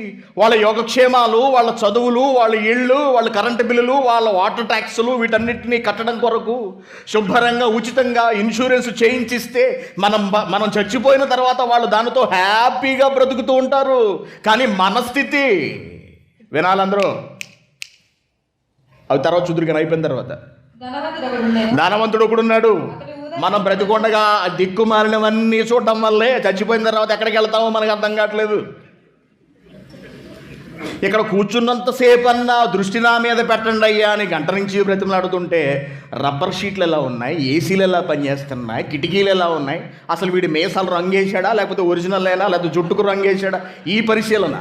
వాళ్ళ యోగక్షేమాలు, వాళ్ళ చదువులు, వాళ్ళ ఇళ్ళు, వాళ్ళ కరెంటు బిల్లులు, వాళ్ళ వాటర్ ట్యాక్సులు, వీటన్నిటినీ కట్టడం కొరకు శుభ్రంగా ఉచితంగా ఇన్సూరెన్స్ చేయించిస్తే మనం చచ్చిపోయిన తర్వాత వాళ్ళు దానితో హ్యాపీగా బ్రతుకుతూ ఉంటారు. కానీ మన స్థితి వినాలందరూ, అవి తర్వాత చూదురుగా అయిపోయిన తర్వాత. ధనవంతుడు ఒకడున్నాడు. మనం బ్రతికొండగా దిక్కుమాలినవన్నీ చూడటం వల్లే చచ్చిపోయిన తర్వాత ఎక్కడికి వెళ్తామో మనకు అర్థం కావట్లేదు. ఇక్కడ కూర్చున్నంతసేపు అన్నా దృష్టి నా మీద పెట్టండి అయ్యా అని గంట నుంచి బ్రతిమలాడుతుంటే రబ్బర్ షీట్లు ఎలా ఉన్నాయి, ఏసీలు ఎలా పనిచేస్తున్నాయి, కిటికీలు ఎలా ఉన్నాయి, అసలు వీడి మేసాలు రంగేశాడా లేకపోతే ఒరిజినల్ అయినా లేకపోతే జుట్టుకు రంగేశాడా, ఈ పరిశీలన.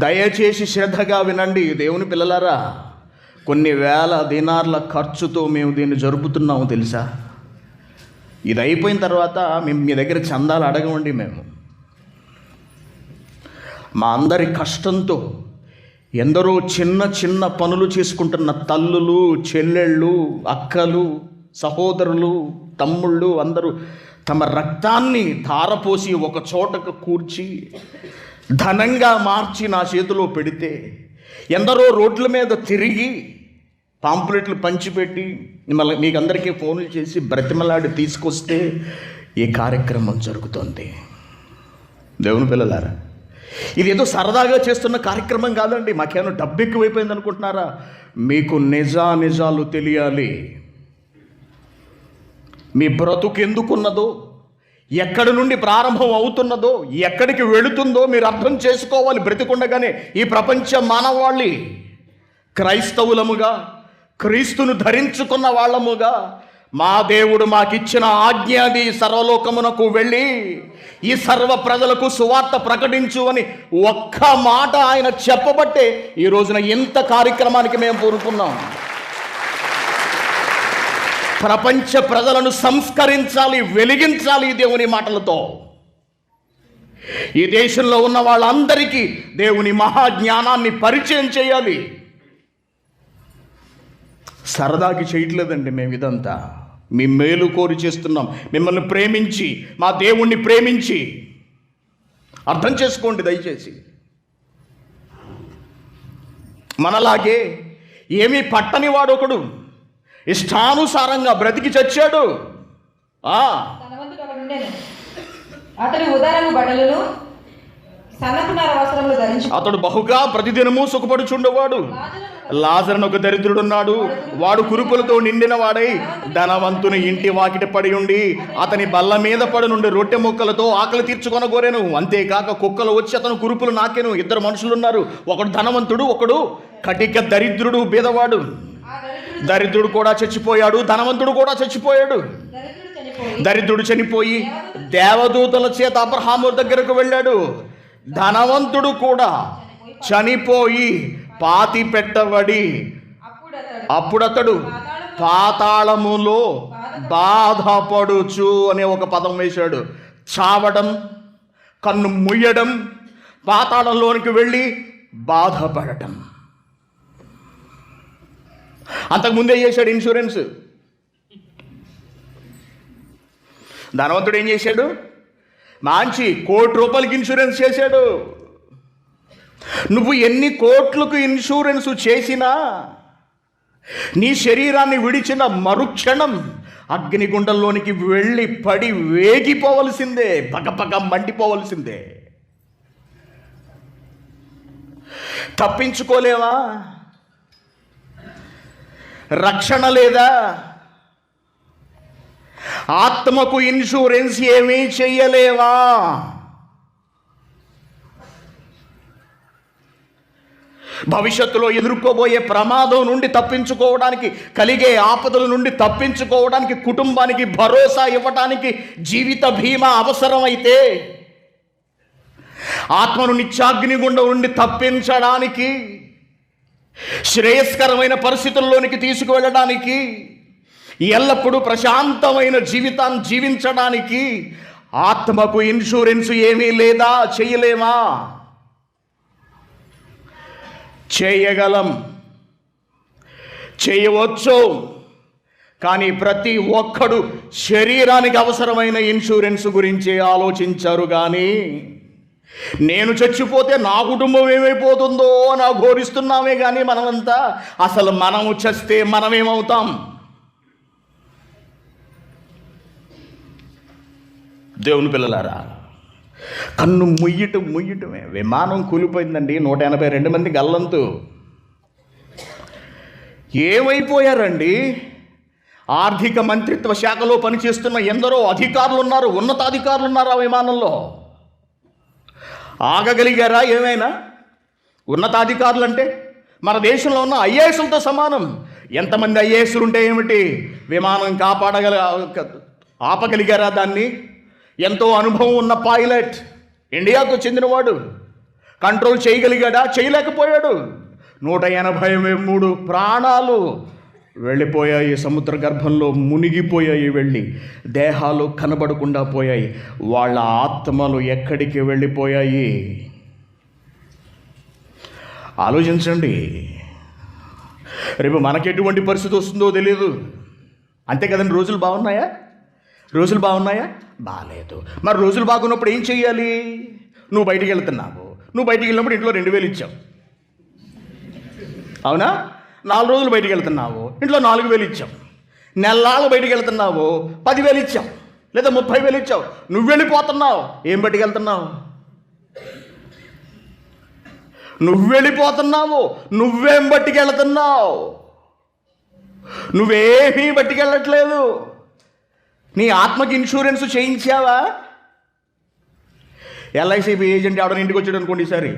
దయచేసి శ్రద్ధగా వినండి దేవుని పిల్లలారా. కొన్ని వేల దినార్ల ఖర్చుతో మేము దీన్ని జరుపుతున్నాము తెలుసా. ఇది అయిపోయిన తర్వాత మేము మీ దగ్గర చందాలు అడగమండి. మేము మా అందరి కష్టంతో ఎందరో చిన్న చిన్న పనులు చేసుకుంటున్న తల్లులు, చెల్లెళ్ళు, అక్కలు, సహోదరులు, తమ్ముళ్ళు అందరూ తమ రక్తాన్ని ధారపోసి ఒక చోటకు కూర్చి ధనంగా మార్చి నా చేతిలో పెడితే, ఎందరో రోడ్ల మీద తిరిగి పాంప్లెట్లు పంచిపెట్టి మిమ్మల్ని మీకు అందరికీ ఫోన్లు చేసి బ్రతిమలాడి తీసుకొస్తే ఈ కార్యక్రమం జరుగుతుంది. దేవుని పిల్లలారా, ఇది ఏదో సరదాగా చేస్తున్న కార్యక్రమం కాదండి. మాకేమైనా డబ్బు ఎక్కువైపోయింది అనుకుంటున్నారా? మీకు నిజాలు తెలియాలి. మీ బ్రతుకు ఎందుకున్నదో, ఎక్కడి నుండి ప్రారంభం అవుతున్నదో, ఎక్కడికి వెళుతుందో మీరు అర్థం చేసుకోవాలి. బ్రతికుండగానే ఈ ప్రపంచ మానవాళి క్రైస్తవులముగా, క్రీస్తును ధరించుకున్న వాళ్ళముగా మా దేవుడు మాకిచ్చిన ఆజ్ఞ అది, సర్వలోకమునకు వెళ్ళి ఈ సర్వ ప్రజలకు సువార్త ప్రకటించు అని ఒక్క మాట ఆయన చెప్పబట్టే ఈ రోజున ఇంత కార్యక్రమానికి మేము పూనుకున్నాం. ప్రపంచ ప్రజలను సంస్కరించాలి, వెలిగించాలి దేవుని మాటలతో. ఈ దేశంలో ఉన్న వాళ్ళందరికీ దేవుని మహాజ్ఞానాన్ని పరిచయం చేయాలి. సరదాకి చేయట్లేదండి మేము ఇదంతా, మీ మేలు కోరి చేస్తున్నాం. మిమ్మల్ని ప్రేమించి, మా దేవుణ్ణి ప్రేమించి. అర్థం చేసుకోండి దయచేసి. మనలాగే ఏమీ పట్టని వాడు ఒకడు ఇష్టానుసారంగా బ్రతికి చచ్చాడు. అతడు ఉదారము బట్టలను సన్నపునార వస్త్రములు ధరించి అతడు బహుగా ప్రతిదినము సుఖపడుచుండేవాడు. లాజరును ఒక దరిద్రుడున్నాడు, వాడు కురుపులతో నిండిన వాడై ధనవంతుని ఇంటి వాకిట పడి ఉండి అతని బల్ల మీద పడి నుండి రొట్టె ముక్కలతో ఆకలి తీర్చుకొనగోరెను. అంతేకాక కుక్కలు వచ్చి అతను కురుపులు నాకెను. ఇద్దరు మనుషులున్నారు, ఒకడు ధనవంతుడు, ఒకడు కటిక దరిద్రుడు, బీదవాడు. దరిద్రుడు కూడా చచ్చిపోయాడు, ధనవంతుడు కూడా చచ్చిపోయాడు. దరిద్రుడు చనిపోయి దేవదూతల చేత అబ్రహాము దగ్గరకు వెళ్ళాడు. ధనవంతుడు కూడా చనిపోయి పాతి పెట్టబడి అప్పుడతడు పాతాళములో బాధపడుచు అనే ఒక పదం వేశాడు. చావడం, కన్ను ముయ్యడం, పాతాళంలోనికి వెళ్ళి బాధపడటం. అంతకుముందే చేశాడు ఇన్సూరెన్స్. ధనవంతుడు ఏం చేశాడు? మంచి ₹1,00,00,000 ఇన్సూరెన్స్ చేశాడు. నువ్వు ఎన్ని కోట్లకు ఇన్సూరెన్స్ చేసినా నీ శరీరాన్ని విడిచిన మరుక్షణం అగ్నిగుండంలోనికి వెళ్ళి పడి వేగిపోవలసిందే, పగపగ మండిపోవలసిందే. తప్పించుకోలేవా? రక్షణ లేదా? ఆత్మకు ఇన్సూరెన్స్ ఏమీ చెయ్యలేవా? భవిష్యత్తులో ఎదుర్కోబోయే ప్రమాదం నుండి తప్పించుకోవడానికి, కలిగే ఆపదల నుండి తప్పించుకోవడానికి, కుటుంబానికి భరోసా ఇవ్వడానికి జీవిత బీమా అవసరమైతే, ఆత్మను నిత్యాగ్నిగుండం నుండి తప్పించడానికి, శ్రేయస్కరమైన పరిస్థితుల్లోనికి తీసుకువెళ్ళడానికి, ఎల్లప్పుడూ ప్రశాంతమైన జీవితాన్ని జీవించడానికి ఆత్మకు ఇన్సూరెన్స్ ఏమీ లేదా? చేయలేమా? చేయగలం, చేయవచ్చు. కానీ ప్రతి ఒక్కడు శరీరానికి అవసరమైన ఇన్సూరెన్స్ గురించి ఆలోచించారు. కానీ నేను చచ్చిపోతే నా కుటుంబం ఏమైపోతుందో అని ఘోరిస్తున్నామే. కానీ మనమంతా అసలు మనము చస్తే మనమేమవుతాం? దేవుని పిల్లలారా, కన్ను ముయ్యటమే. విమానం కూలిపోయిందండి, 182 మంది గల్లంతు. ఏమైపోయారండి? ఆర్థిక మంత్రిత్వ శాఖలో పనిచేస్తున్న ఎందరో అధికారులు ఉన్నారు, ఉన్నతాధికారులు ఉన్నారు ఆ విమానంలో. ఆగగలిగారా ఏమైనా? ఉన్నతాధికారులు అంటే మన దేశంలో ఉన్న ఐఏఎస్లతో సమానం. ఎంతమంది ఐఏఎస్లు ఉంటే ఏమిటి? విమానం ఆపగలిగారా దాన్ని? ఎంతో అనుభవం ఉన్న పైలట్, ఇండియాకు చెందినవాడు, కంట్రోల్ చేయగలిగాడా? చేయలేకపోయాడు. 183 ప్రాణాలు వెళ్ళిపోయాయి, సముద్ర గర్భంలో మునిగిపోయాయి, వెళ్ళి దేహాలు కనబడకుండా పోయాయి. వాళ్ళ ఆత్మలు ఎక్కడికి వెళ్ళిపోయాయి? ఆలోచించండి. రేపు మనకెటువంటి పరిస్థితి వస్తుందో తెలియదు. అంతే కదండి. రోజులు బాగున్నాయా? బాలేదు. మరి రోజులు బాగున్నప్పుడు ఏం చెయ్యాలి? నువ్వు బయటికి వెళ్తున్నావు, నువ్వు బయటికి వెళ్ళినప్పుడు ఇంట్లో 2,000 ఇచ్చావు, అవునా? 4 రోజులు బయటికి వెళ్తున్నావు, ఇంట్లో 4,000 ఇచ్చావు. నెలలు బయటికి వెళ్తున్నావు, 10,000 ఇచ్చావు, లేదా 30,000 ఇచ్చావు. నువ్వు వెళ్ళిపోతున్నావు. ఏం బయటికి వెళ్తున్నావు? నువ్వు వెళ్ళిపోతున్నావు. నువ్వేం బట్టికి వెళ్తున్నావు? నువ్వేమీ బట్టికి వెళ్ళట్లేదు. నీ ఆత్మకి ఇన్సూరెన్స్ చేయించావా? ఎల్ఐసి ఏజెంట్ ఎవడని ఇంటికి వచ్చాడు అనుకోండి, ఈసారి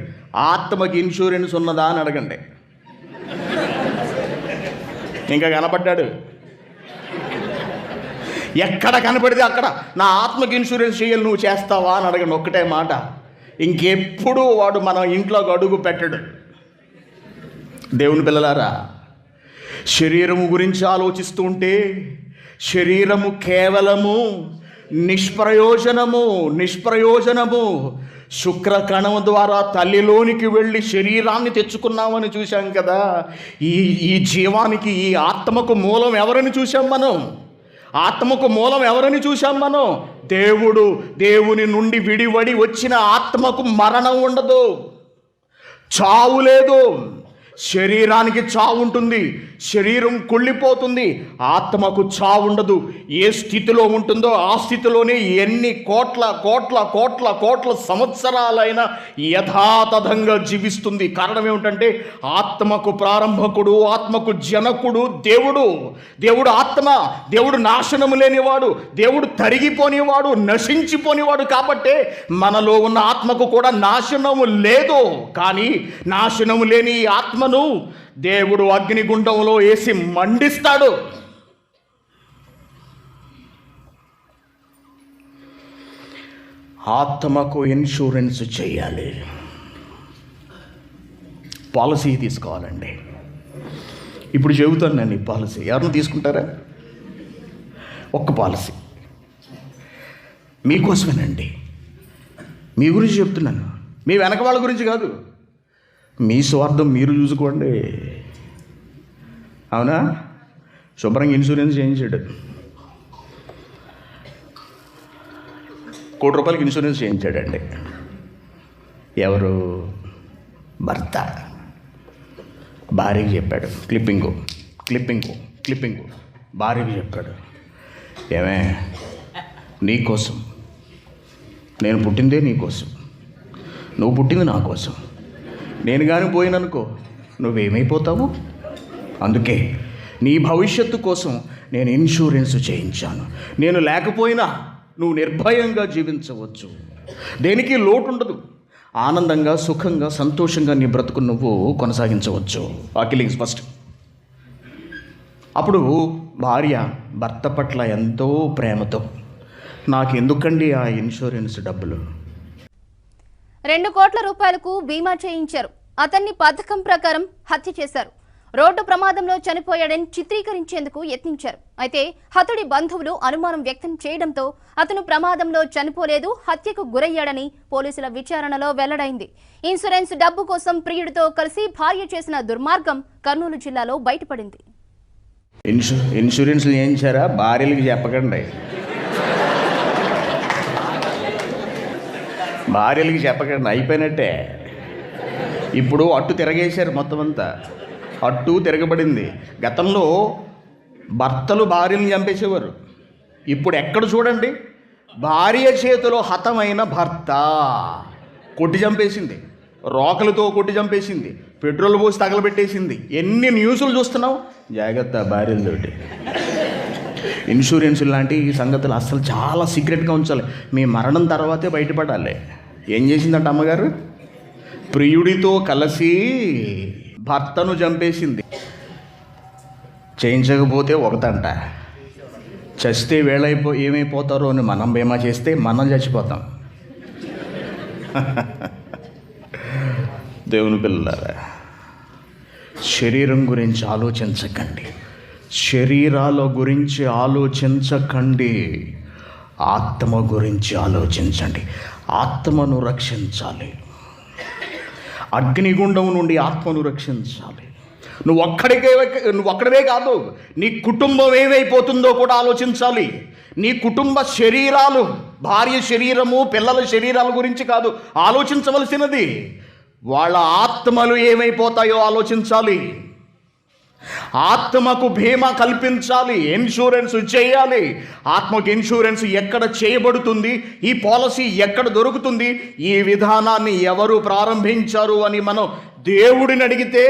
ఆత్మకి ఇన్సూరెన్స్ ఉన్నదా అని అడగండి. ఇంకా కనపడ్డాడు. ఎక్కడ కనపడితే అక్కడ నా ఆత్మకి ఇన్సూరెన్స్ చేయాలి, నువ్వు చేస్తావా అని అడగండి. ఒక్కటే మాట. ఇంకెప్పుడు వాడు మన ఇంట్లోకి అడుగు పెట్టడు. దేవుని పిల్లలారా, శరీరము గురించి ఆలోచిస్తూ ఉంటే శరీరము కేవలము నిష్ప్రయోజనము. శుక్రకణము ద్వారా తల్లిలోనికి వెళ్ళి శరీరాన్ని తెచ్చుకున్నామని చూశాం కదా. ఈ జీవానికి, ఈ ఆత్మకు మూలం ఎవరని చూశాం మనం? ఆత్మకు మూలం ఎవరని చూశాం మనం? దేవుని నుండి విడివడి వచ్చిన ఆత్మకు మరణం ఉండదు, చావు లేదు. శరీరానికి చావు ఉంటుంది, శరీరం కుళ్ళిపోతుంది, ఆత్మకు చావు ఉండదు. ఏ స్థితిలో ఉంటుందో ఆ స్థితిలోనే ఎన్ని కోట్ల సంవత్సరాలైనా యథాతథంగా జీవిస్తుంది. కారణం ఏమిటంటే ఆత్మకు ప్రారంభకుడు, ఆత్మకు జనకుడు దేవుడు ఆత్మ. దేవుడు నాశనము లేనివాడు, దేవుడు తరిగిపోనివాడు, నశించిపోనివాడు. కాబట్టే మనలో ఉన్న ఆత్మకు కూడా నాశనము లేదు. కానీ నాశనము లేని ఈ ఆత్మను దేవుడు అగ్నిగుండంలో వేసి మండిస్తాడు. ఆత్మకు ఇన్సూరెన్స్ చేయాలి, పాలసీ తీసుకోవాలండి. ఇప్పుడు చెబుతాను నేను ఈ పాలసీ. ఎవరిని తీసుకుంటారా? ఒక్క పాలసీ మీకోసమేనండి. మీ గురించి చెప్తున్నాను, మీ వెనక వాళ్ళ గురించి కాదు. మీ స్వార్థం మీరు చూసుకోండి. అవునా? శుభ్రంగా ఇన్సూరెన్స్ చేయించాడు. ₹1,00,00,000 ఇన్సూరెన్స్ చేయించాడండి. ఎవరు? భర్త భార్యకి చెప్పాడు. క్లిప్పింగు భార్యకి చెప్పాడు. ఏమే, నీకోసం, నేను పుట్టిందే నీకోసం, నువ్వు పుట్టింది నా కోసం. నేను కానీ పోయిననుకో నువ్వేమైపోతావు? అందుకే నీ భవిష్యత్తు కోసం నేను ఇన్సూరెన్స్ చేయించాను. నేను లేకపోయినా నువ్వు నిర్భయంగా జీవించవచ్చు, దేనికి లోటు ఉండదు. ఆనందంగా, సుఖంగా, సంతోషంగా నీ బ్రతుకు నువ్వు కొనసాగించవచ్చు. Killings first. అప్పుడు భార్య భర్త పట్ల ఎంతో ప్రేమతో, నాకెందుకండి ఆ ఇన్సూరెన్స్ డబ్బులు? ₹2 కోట్ల బీమా చేయించారు. అతన్ని పథకం ప్రకారం హత్య చేశారు. రోడ్డు ప్రమాదంలో చనిపోయాడని చిత్రీకరించేందుకు యత్నించారు. అయితే హతుడి బంధువులు అనుమానం వ్యక్తం చేయడంతో అతను ప్రమాదంలో చనిపోలేదు, హత్యకు గురయ్యాడని పోలీసుల విచారణలో వెల్లడైంది. ఇన్సూరెన్స్ డబ్బు కోసం ప్రియుడితో కలిసి భార్య చేసిన దుర్మార్గం కర్నూలు జిల్లాలో బయటపడింది. ఇన్సూరెన్స్ చేయించారా? భార్యలకు చెప్పకండి, భార్యలకి చెప్పకండి, అయిపోయినట్టే. ఇప్పుడు అట్టు తిరగేశారు, మొత్తం అంతా అట్టు తిరగబడింది. గతంలో భర్తలు భార్యలను చంపేసేవారు. ఇప్పుడు ఎక్కడ చూడండి, భార్య చేతిలో హతమైన భర్త కొట్టి చంపేసింది, రోకలతో కొట్టి చంపేసింది, పెట్రోల్ పోసి తగలబెట్టేసింది. ఎన్ని న్యూస్లు చూస్తున్నావు? జాగ్రత్త భార్యలతోటి. ఇన్సూరెన్స్ లాంటి ఈ సంగతులు అసలు చాలా సీక్రెట్గా ఉంచాలి. మీ మరణం తర్వాతే బయటపడాలి. ఏం చేసిందంట అమ్మగారు? ప్రియుడితో కలిసి భర్తను చంపేసింది. చేయించకపోతే ఒకటంట, చస్తే ఏమైపోతారో అని మనం బీమా చేస్తే మనం చచ్చిపోతాం. దేవుని పిల్లలారా, శరీరం గురించి ఆలోచించకండి, శరీరాల గురించి ఆలోచించకండి, ఆత్మ గురించి ఆలోచించండి. ఆత్మను రక్షించాలి, అగ్నిగుండం నుండి ఆత్మను రక్షించాలి. నువ్వు ఒక్కడివే కాదు, నీ కుటుంబం ఏమైపోతుందో కూడా ఆలోచించాలి. నీ కుటుంబ శరీరాలు, భార్య శరీరము, పిల్లల శరీరాల గురించి కాదు ఆలోచించవలసినది, వాళ్ళ ఆత్మలు ఏమైపోతాయో ఆలోచించాలి. ఆత్మకు బీమా కల్పించాలి, ఇన్సూరెన్స్ చేయాలి. ఆత్మకు ఇన్సూరెన్స్ ఎక్కడ చేయబడుతుంది, ఈ పాలసీ ఎక్కడ దొరుకుతుంది, ఈ విధానాన్ని ఎవరు ప్రారంభించారు అని మనం దేవుడిని అడిగితే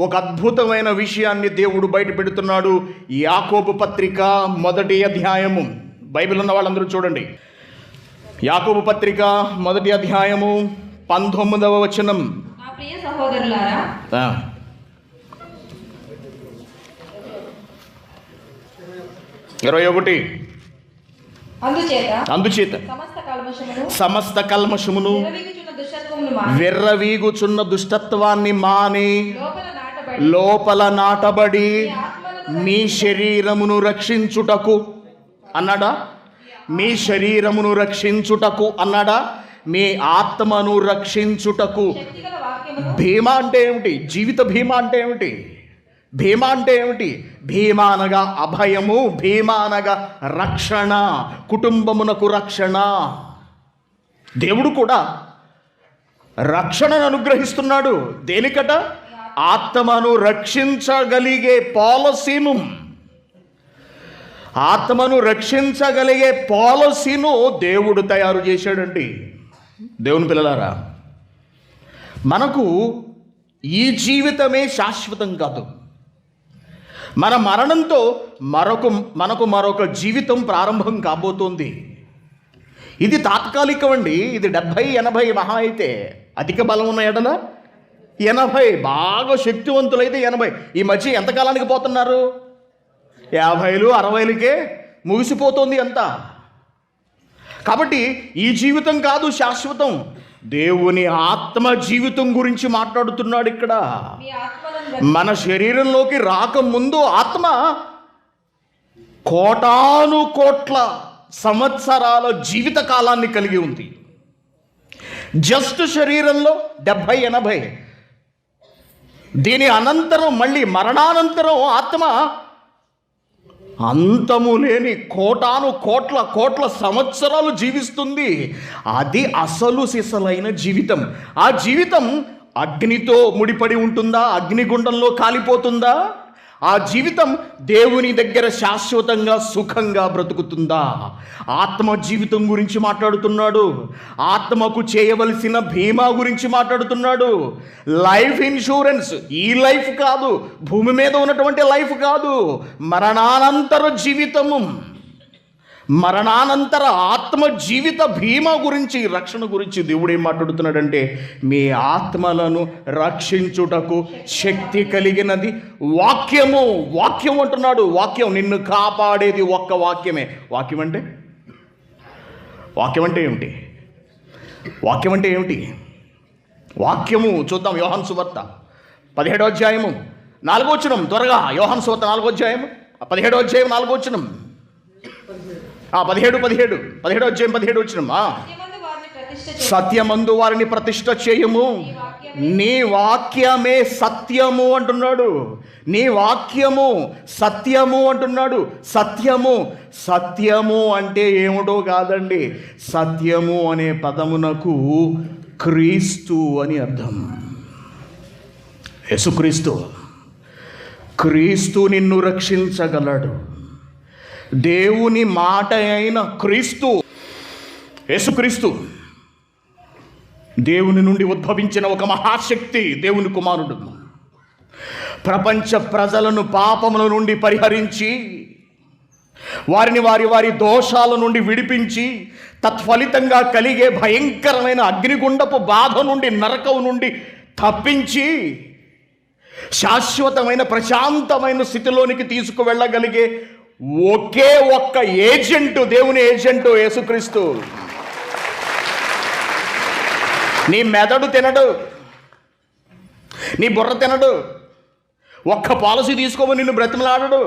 ఒక అద్భుతమైన విషయాన్ని దేవుడు బయట పెడుతున్నాడు. యాకోబు పత్రిక 1వ అధ్యాయము బైబిల్ ఉన్న వాళ్ళందరూ చూడండి. యాకోబు పత్రిక 1వ అధ్యాయము 19వ వచనం. నా ప్రియ సహోదరులారా, 21. అందుచేత సమస్త కల్మషమును విర్రవీగుచున్న దుష్టత్వాన్ని మాని లోపల నాటబడి మీ శరీరమును రక్షించుటకు అన్నాడా? మీ శరీరమును రక్షించుటకు అన్నాడా? మీ ఆత్మను రక్షించుటకు. భీమా అంటే ఏమిటి? జీవిత భీమా అంటే ఏమిటి? భీమా అంటే ఏమిటి? భీమా అనగా అభయము, భీమా అనగా రక్షణ, కుటుంబమునకు రక్షణ. దేవుడు కూడా రక్షణను అనుగ్రహిస్తున్నాడు. దేనికట? ఆత్మను రక్షించగలిగే పాలసీను, ఆత్మను రక్షించగలిగే పాలసీను దేవుడు తయారు చేశాడండి. దేవుని పిల్లలారా, మనకు ఈ జీవితమే శాశ్వతం కాదు. మన మరణంతో మనకు మరొక జీవితం ప్రారంభం కాబోతోంది. ఇది తాత్కాలికం అండి. ఇది 70-80 మహా అయితే. అధిక బలం ఉన్న ఎడల 80, బాగా శక్తివంతులైతే 80. ఈ మధ్య ఎంతకాలానికి పోతున్నారు? 50, 60కే ముగిసిపోతుంది అంతా. కాబట్టి ఈ జీవితం కాదు శాశ్వతం. దేవుని ఆత్మ జీవితం గురించి మాట్లాడుతున్నాడు ఇక్కడ. మన శరీరంలోకి రాకముందు ఆత్మ కోటాను కోట్ల సంవత్సరాల జీవిత కాలాన్ని కలిగి ఉంది. జస్ట్ శరీరంలో 70-80. దీని అనంతరం మళ్ళీ మరణానంతరం ఆత్మ అంతము లేని కోటాను కోట్ల సంవత్సరాలు జీవిస్తుంది. అది అసలు సిసలైన జీవితం. ఆ జీవితం అగ్నితో ముడిపడి ఉంటుందా? అగ్నిగుండంలో కాలిపోతుందా? ఆ జీవితం దేవుని దగ్గర శాశ్వతంగా సుఖంగా బ్రతుకుతుందా? ఆత్మ జీవితం గురించి మాట్లాడుతున్నాడు. ఆత్మకు చేయవలసిన బీమా గురించి మాట్లాడుతున్నాడు. Life insurance. ఈ లైఫ్ కాదు, భూమి మీద ఉన్నటువంటి లైఫ్ కాదు, మరణానంతర జీవితము, మరణానంతర ఆత్మ జీవిత బీమా గురించి, రక్షణ గురించి దేవుడు ఏం మాట్లాడుతున్నాడంటే, మీ ఆత్మలను రక్షించుటకు శక్తి కలిగినది వాక్యము. వాక్యం అంటున్నాడు. వాక్యం నిన్ను కాపాడేది ఒక్క వాక్యమే. వాక్యం అంటే ఏమిటి? వాక్యం అంటే ఏమిటి? వాక్యము చూద్దాం. యోహాను సువార్త 17వ అధ్యాయము 4వ వచనం. త్వరగా యోహాను సువార్త 4వ అధ్యాయము 17వ అధ్యాయం 4వ వచనం. 17వ అధ్యాయం 17వ వచనం. సత్యమందు వారిని ప్రతిష్ఠ చేయము, నీ వాక్యమే సత్యము అంటున్నాడు. నీ వాక్యము సత్యము అంటున్నాడు. సత్యము అంటే ఏమిటో కాదండి. సత్యము అనే పదమునకు క్రీస్తు అని అర్థం. యేసుక్రీస్తు. క్రీస్తు నిన్ను రక్షించగలడు. దేవుని మాట అయిన క్రీస్తు, యేసుక్రీస్తు దేవుని నుండి ఉద్భవించిన ఒక మహాశక్తి, దేవుని కుమారుడు. ప్రపంచ ప్రజలను పాపముల నుండి పరిహరించి, వారిని వారి దోషాల నుండి విడిపించి, తత్ఫలితంగా కలిగే భయంకరమైన అగ్నిగుండపు బాధ నుండి, నరకం నుండి తప్పించి శాశ్వతమైన ప్రశాంతమైన స్థితిలోనికి తీసుకువెళ్ళగలిగే ఒకే ఒక్క ఏజెంటు, దేవుని ఏజెంటు యేసుక్రీస్తు. నీ మెదడు తినడు, నీ బుర్ర తినడు, ఒక్క పాలసీ తీసుకోమని నిన్ను బ్రతిమలాడడు.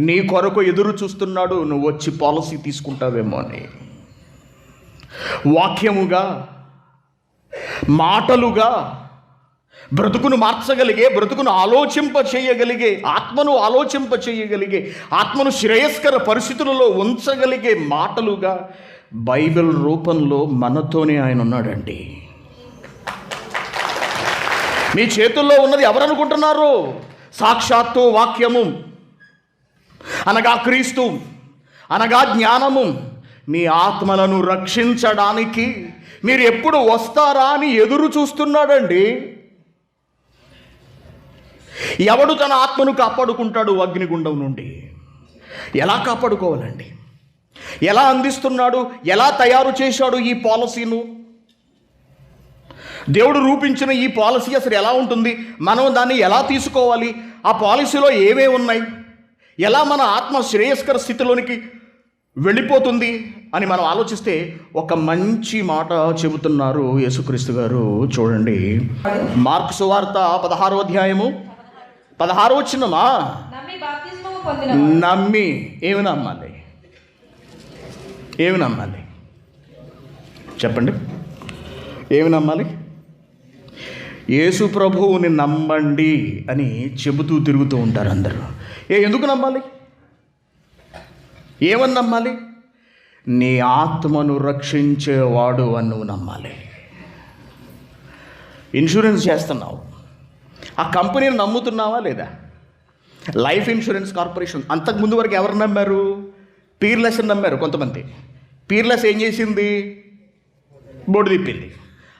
నీ కొరకు ఎదురు చూస్తున్నాడు, నువ్వు వచ్చి పాలసీ తీసుకుంటావేమో అని. వాక్యముగా, మాటలుగా బ్రతుకును మార్చగలిగే, బ్రతుకును ఆలోచింప చేయగలిగే, ఆత్మను ఆలోచింప చేయగలిగే, ఆత్మను శ్రేయస్కర పరిస్థితులలో ఉంచగలిగే మాటలుగా బైబిల్ రూపంలో మనతోనే ఆయన ఉన్నాడండి. మీ చేతుల్లో ఉన్నది ఎవరనుకుంటున్నారు? సాక్షాత్తు వాక్యము అనగా క్రీస్తు, అనగా జ్ఞానము. మీ ఆత్మలను రక్షించడానికి మీరు ఎప్పుడు వస్తారా అని ఎదురు చూస్తున్నాడండి. ఎవడు తన ఆత్మను కాపాడుకుంటాడు అగ్నిగుండం నుండి? ఎలా కాపాడుకోవాలండి? ఎలా అందిస్తున్నాడు, ఎలా తయారు చేశాడు ఈ పాలసీను? దేవుడు రూపించిన ఈ పాలసీ అసలు ఎలా ఉంటుంది, మనం దాన్ని ఎలా తీసుకోవాలి, ఆ పాలసీలో ఏవే ఉన్నాయి, ఎలా మన ఆత్మ శ్రేయస్కర స్థితిలోనికి వెళ్ళిపోతుంది అని మనం ఆలోచిస్తే ఒక మంచి మాట చెబుతున్నారు యేసుక్రీస్తు గారు. చూడండి, మార్కు సువార్త 16వ అధ్యాయము 16వ వచనమా. నమ్మి బాప్తిస్మము పొందినవాడు. నమ్మి ఏమి నమ్మాలి? ఏమి నమ్మాలి చెప్పండి? ఏమి నమ్మాలి? యేసు ప్రభువుని నమ్మండి అని చెబుతూ తిరుగుతూ ఉంటారు అందరూ. ఎందుకు నమ్మాలి? ఏమని నమ్మాలి? నీ ఆత్మను రక్షించేవాడు అని నువ్వు నమ్మాలి. ఇన్సూరెన్స్ చేస్తున్నావు, ఆ కంపెనీని నమ్ముతున్నావా లేదా? Life insurance corporation. అంతకుముందు వరకు ఎవరు నమ్మారు? పీర్లెస్ నమ్మారు కొంతమంది. పీర్లెస్ ఏం చేసింది? బోర్డు తిప్పింది.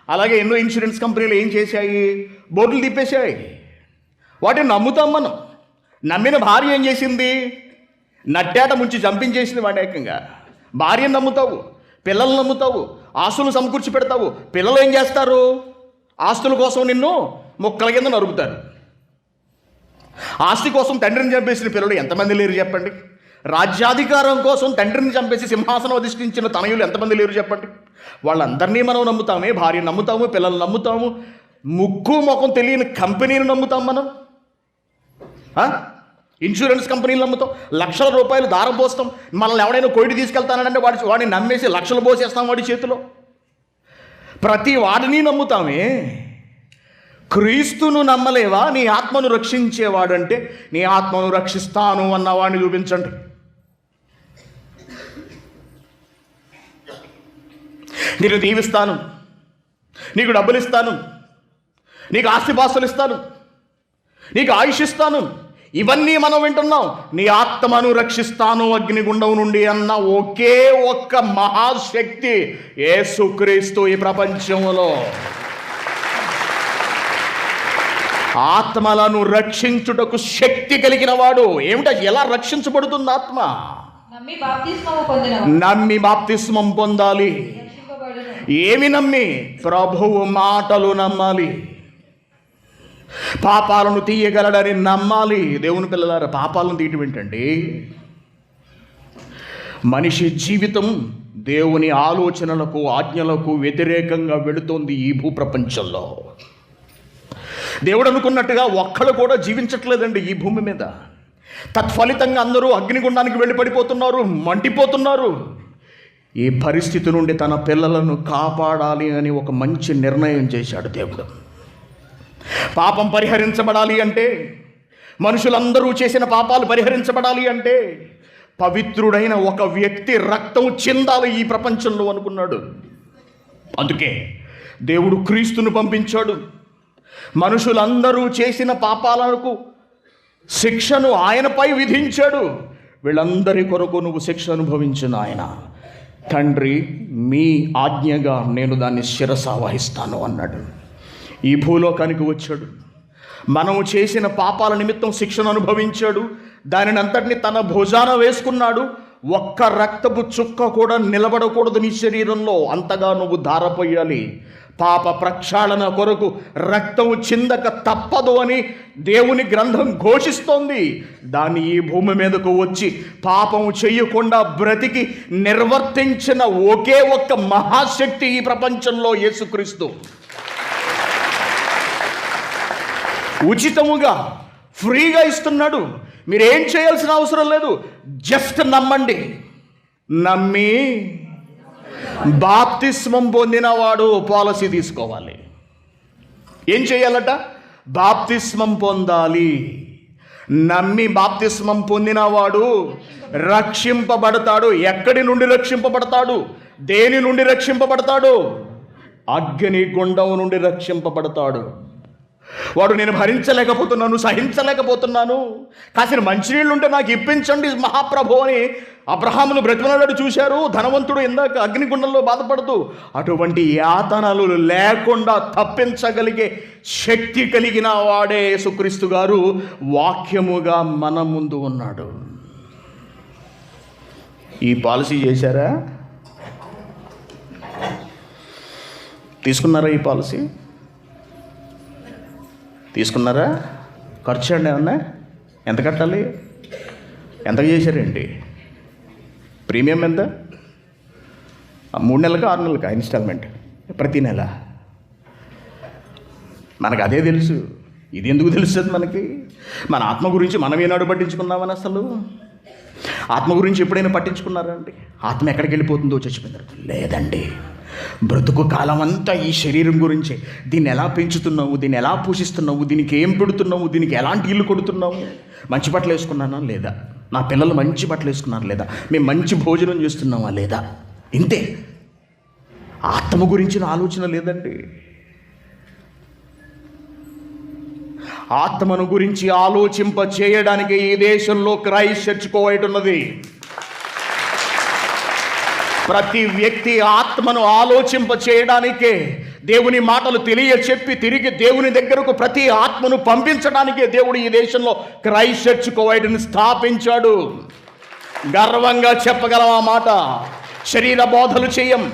అలాగే ఎన్నో ఇన్సూరెన్స్ కంపెనీలు ఏం చేశాయి? బోర్డులు తిప్పేశాయి. వాటిని నమ్ముతాం మనం. నమ్మిన భార్య ఏం చేసింది? నట్టేట ముంచి చంపించేసింది వాడి ఏకంగా. భార్యను నమ్ముతావు, పిల్లల్ని నమ్ముతావు, ఆస్తులు సమకూర్చి పెడతావు. పిల్లలు ఏం చేస్తారు? ఆస్తుల కోసం నిన్ను మొక్కల కింద నరుకుతారు. ఆస్తి కోసం తండ్రిని చంపేసిన పిల్లలు ఎంతమంది లేరు చెప్పండి? రాజ్యాధికారం కోసం తండ్రిని చంపేసి సింహాసనం అధిష్ఠించిన తనయులు ఎంతమంది లేరు చెప్పండి? వాళ్ళందరినీ మనం నమ్ముతామే. భార్యను నమ్ముతాము, పిల్లల్ని నమ్ముతాము, ముక్కు ముఖం తెలియని కంపెనీని నమ్ముతాం మనం. ఇన్సూరెన్స్ కంపెనీలు నమ్ముతాం, లక్షల రూపాయలు దారం పోస్తాం. మనల్ని ఎవడైనా కోయిడి తీసుకెళ్తానంటే వాడిని నమ్మేసి లక్షలు పోసేస్తాం వాడి చేతిలో. ప్రతి వాడిని నమ్ముతామే. క్రీస్తును నమ్మలేవా? నీ ఆత్మను రక్షించేవాడంటే నీ ఆత్మను రక్షిస్తాను అన్నవాడిని చూపించండి. నేను దీవిస్తాను, నీకు డబ్బులు ఇస్తాను, నీకు ఆస్తిపాస్తులు ఇస్తాను, నీకు ఆయుష్ ఇస్తాను, ఇవన్నీ మనం వింటున్నాం. నీ ఆత్మను రక్షిస్తాను అగ్నిగుండం నుండి అన్న ఒకే ఒక్క మహాశక్తి యేసుక్రీస్తు ఈ ప్రపంచంలో. ఆత్మలను రక్షించుటకు శక్తి కలిగిన వాడు. ఏమిటా? ఎలా రక్షించబడుతుంది ఆత్మ? నమ్మి బాప్తిస్మము పొందినవాడు. నమ్మి బాప్తిస్మం పొందాలి. రక్షింపబడును. ఏమి నమ్మి? ప్రభువు మాటలు నమ్మాలి. పాపాలను తీయగలడని నమ్మాలి. దేవుని పిల్లలారా, పాపాలను తీయటం ఏంటండి? మనిషి జీవితం దేవుని ఆలోచనలకు, ఆజ్ఞలకు వ్యతిరేకంగా వెళుతోంది ఈ భూప్రపంచంలో. దేవుడు అనుకున్నట్టుగా ఒక్కడు కూడా జీవించట్లేదండి ఈ భూమి మీద. తత్ఫలితంగా అందరూ అగ్నిగుండానికి వెళ్ళి పడిపోతున్నారు, మండిపోతున్నారు. ఈ పరిస్థితి నుండి తన పిల్లలను కాపాడాలి అని ఒక మంచి నిర్ణయం చేశాడు దేవుడు. పాపం పరిహరించబడాలి అంటే, మనుషులందరూ చేసిన పాపాలు పరిహరించబడాలి అంటే పవిత్రుడైన ఒక వ్యక్తి రక్తం చిందాలి ఈ ప్రపంచంలో అనుకున్నాడు. అందుకే దేవుడు క్రీస్తును పంపించాడు. మనుషులందరూ చేసిన పాపాలకు శిక్షను ఆయనపై విధించాడు. వీళ్ళందరి కొరకు నువ్వు శిక్ష అనుభవించిన ఆయన, తండ్రి మీ ఆజ్ఞగా నేను దాన్ని శిరస వహిస్తాను అన్నాడు. ఈ భూలోకానికి వచ్చాడు. మనము చేసిన పాపాల నిమిత్తం శిక్షను అనుభవించాడు. దానిని అంతటిని తన భుజాన వేసుకున్నాడు. ఒక్క రక్తపు చుక్క కూడా నిలబడకూడదు నీ శరీరంలో, అంతగా నువ్వు ధారపోయాలి. పాప ప్రక్షాళన కొరకు రక్తం చిందక తప్పదు అని దేవుని గ్రంథం ఘోషిస్తోంది. దాన్ని ఈ భూమి మీదకు వచ్చి పాపము చెయ్యకుండా బ్రతికి నిర్వర్తించిన ఒకే ఒక్క మహాశక్తి ఈ ప్రపంచంలో యేసుక్రీస్తు. ఉచితముగా, ఫ్రీగా ఇస్తున్నాడు. మీరేం చేయాల్సిన అవసరం లేదు. జస్ట్ నమ్మండి. నమ్మి బాప్తిస్మం పొందినవాడు పాలసీ తీసుకోవాలి. ఏం చేయాలట? బాప్తిస్మం పొందాలి. నమ్మి బాప్తిస్మం పొందినవాడు రక్షింపబడతాడు. ఎక్కడి నుండి రక్షింపబడతాడు? దేని నుండి రక్షింపబడతాడు? అగ్ని గుండం నుండి రక్షింపబడతాడు. వాడు నేను భరించలేకపోతున్నాను, సహించలేకపోతున్నాను, కాసిన మంచినీళ్ళు ఉంటే నాకు ఇప్పించండి మహాప్రభు అని అబ్రహామును బ్రతిమలాడు చూశారు. ధనవంతుడు ఇందాక అగ్నిగుండంలో బాధపడుతూ. అటువంటి యాతనలు లేకుండా తప్పించగలిగే శక్తి కలిగిన వాడే యేసుక్రీస్తు గారు వాక్యముగా మన ముందు ఉన్నాడు. ఈ పాలసీ చేశారా? తీసుకున్నారా? ఈ పాలసీ తీసుకున్నారా? ఖర్చు అండి ఏమన్నా? ఎంత కట్టాలి? ఎంత చేశారండి? ప్రీమియం ఎంత? 3 నెలలకా 6 నెలలకా ఇన్స్టాల్మెంట్? ప్రతి నెల. మనకు అదే తెలుసు. ఇది ఎందుకు తెలుస్తుంది మనకి? మన ఆత్మ గురించి మనం ఏనాడు పట్టించుకున్నామని అసలు? ఆత్మ గురించి ఎప్పుడైనా పట్టించుకున్నారండి? ఆత్మ ఎక్కడికి వెళ్ళిపోతుందో చచ్చిపోయినారు లేదండి. బ్రతుకు కాలం అంతా ఈ శరీరం గురించే. దీన్ని ఎలా పెంచుతున్నావు, దీన్ని ఎలా పోషిస్తున్నావు, దీనికి ఏం పెడుతున్నావు, దీనికి ఎలాంటి ఇల్లు కొడుతున్నావు, మంచి బట్టలు వేసుకున్నానా లేదా, నా పిల్లలు మంచి బట్టలు వేసుకున్నారా లేదా, మేము మంచి భోజనం చేస్తున్నామా లేదా, ఇంతే. ఆత్మ గురించిన ఆలోచన లేదండి. ఆత్మను గురించి ఆలోచింప చేయడానికి ఈ దేశంలో క్రైస్ట్ చర్చ్ కోవైట్ ఉన్నది. ప్రతి వ్యక్తి ఆత్మను ఆలోచింప చేయడానికే, దేవుని మాటలు తెలియచెప్పి తిరిగి దేవుని దగ్గరకు ప్రతి ఆత్మను పంపించడానికే దేవుడు ఈ దేశంలో క్రైస్ట్ చర్చ్ కోవైట్ని స్థాపించాడు. గర్వంగా చెప్పగలం ఆ మాట. శరీర బోధలు చేయం.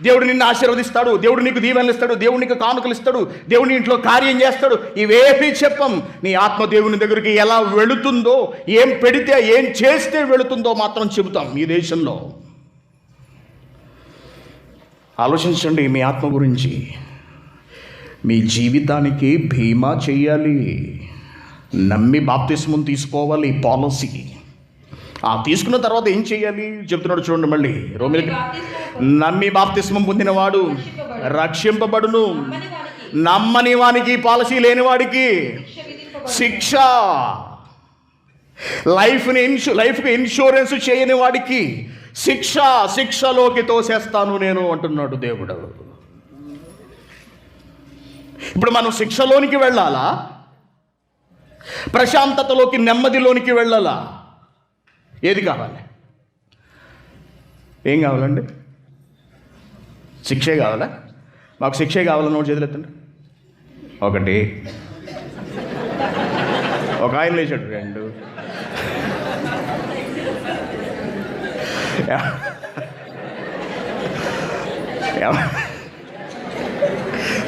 దేవుడు నిన్ను ఆశీర్వదిస్తాడు, దేవుడు నీకు దీవెనలు ఇస్తాడు, దేవుడు నీకు కానుకలు ఇస్తాడు, దేవుని ఇంట్లో కార్యం చేస్తాడు, ఇవేమీ చెప్పం. నీ ఆత్మ దేవుని దగ్గరికి ఎలా వెళుతుందో, ఏం పెడితే ఏం చేస్తే వెళుతుందో మాత్రం చెబుతాం ఈ దేశంలో. ఆలోచించండి మీ ఆత్మ గురించి. మీ జీవితానికి బీమా చేయాలి. నమ్మి బాప్తిస్మం తీసుకోవాలి. పాలసీ తీసుకున్న తర్వాత ఏం చేయాలి చెప్తున్నాడు చూడండి. మళ్ళీ రోమిలికి, నమ్మి బాప్తిస్మం పొందినవాడు రక్షింపబడును, నమ్మని వానికి, పాలసీ లేని వాడికి శిక్ష. లైఫ్కి ఇన్సూరెన్స్ చేయని వాడికి శిక్షలోకి తోసేస్తాను నేను అంటున్నాడు దేవుడు. ఇప్పుడు మనం శిక్షలోనికి వెళ్ళాలా, ప్రశాంతతలోకి, నెమ్మదిలోనికి వెళ్ళాలా? ఏది కావాలి? ఏం కావాలండి? శిక్షే కావాలా? మాకు శిక్షే కావాలని నోటి చేతులు ఎత్తండి. ఒకటి. ఒక ఆయన లేచాడు. 2.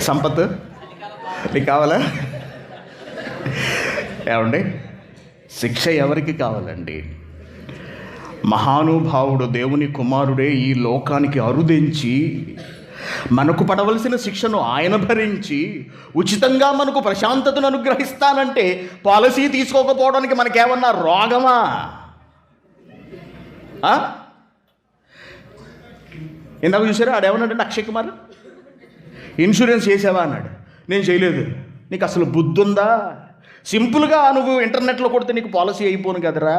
సంపత్ నీకు కావాలా? ఏమండి, శిక్ష ఎవరికి కావాలండి? మహానుభావుడు దేవుని కుమారుడే ఈ లోకానికి అరుదించి మనకు పడవలసిన శిక్షను ఆయన భరించి ఉచితంగా మనకు ప్రశాంతతను అనుగ్రహిస్తానంటే పాలసీ తీసుకోకపోవడానికి మనకేమన్నా రోగమా? ఇందాక చూసారా ఆడేమన్నాడంటే అక్షయ్ కుమార్, ఇన్సూరెన్స్ చేసావా అన్నాడు. నేను చేయలేదు. నీకు అసలు బుద్ధి ఉందా? సింపుల్గా నువ్వు ఇంటర్నెట్లో కొడితే నీకు పాలసీ అయిపోను కదరా,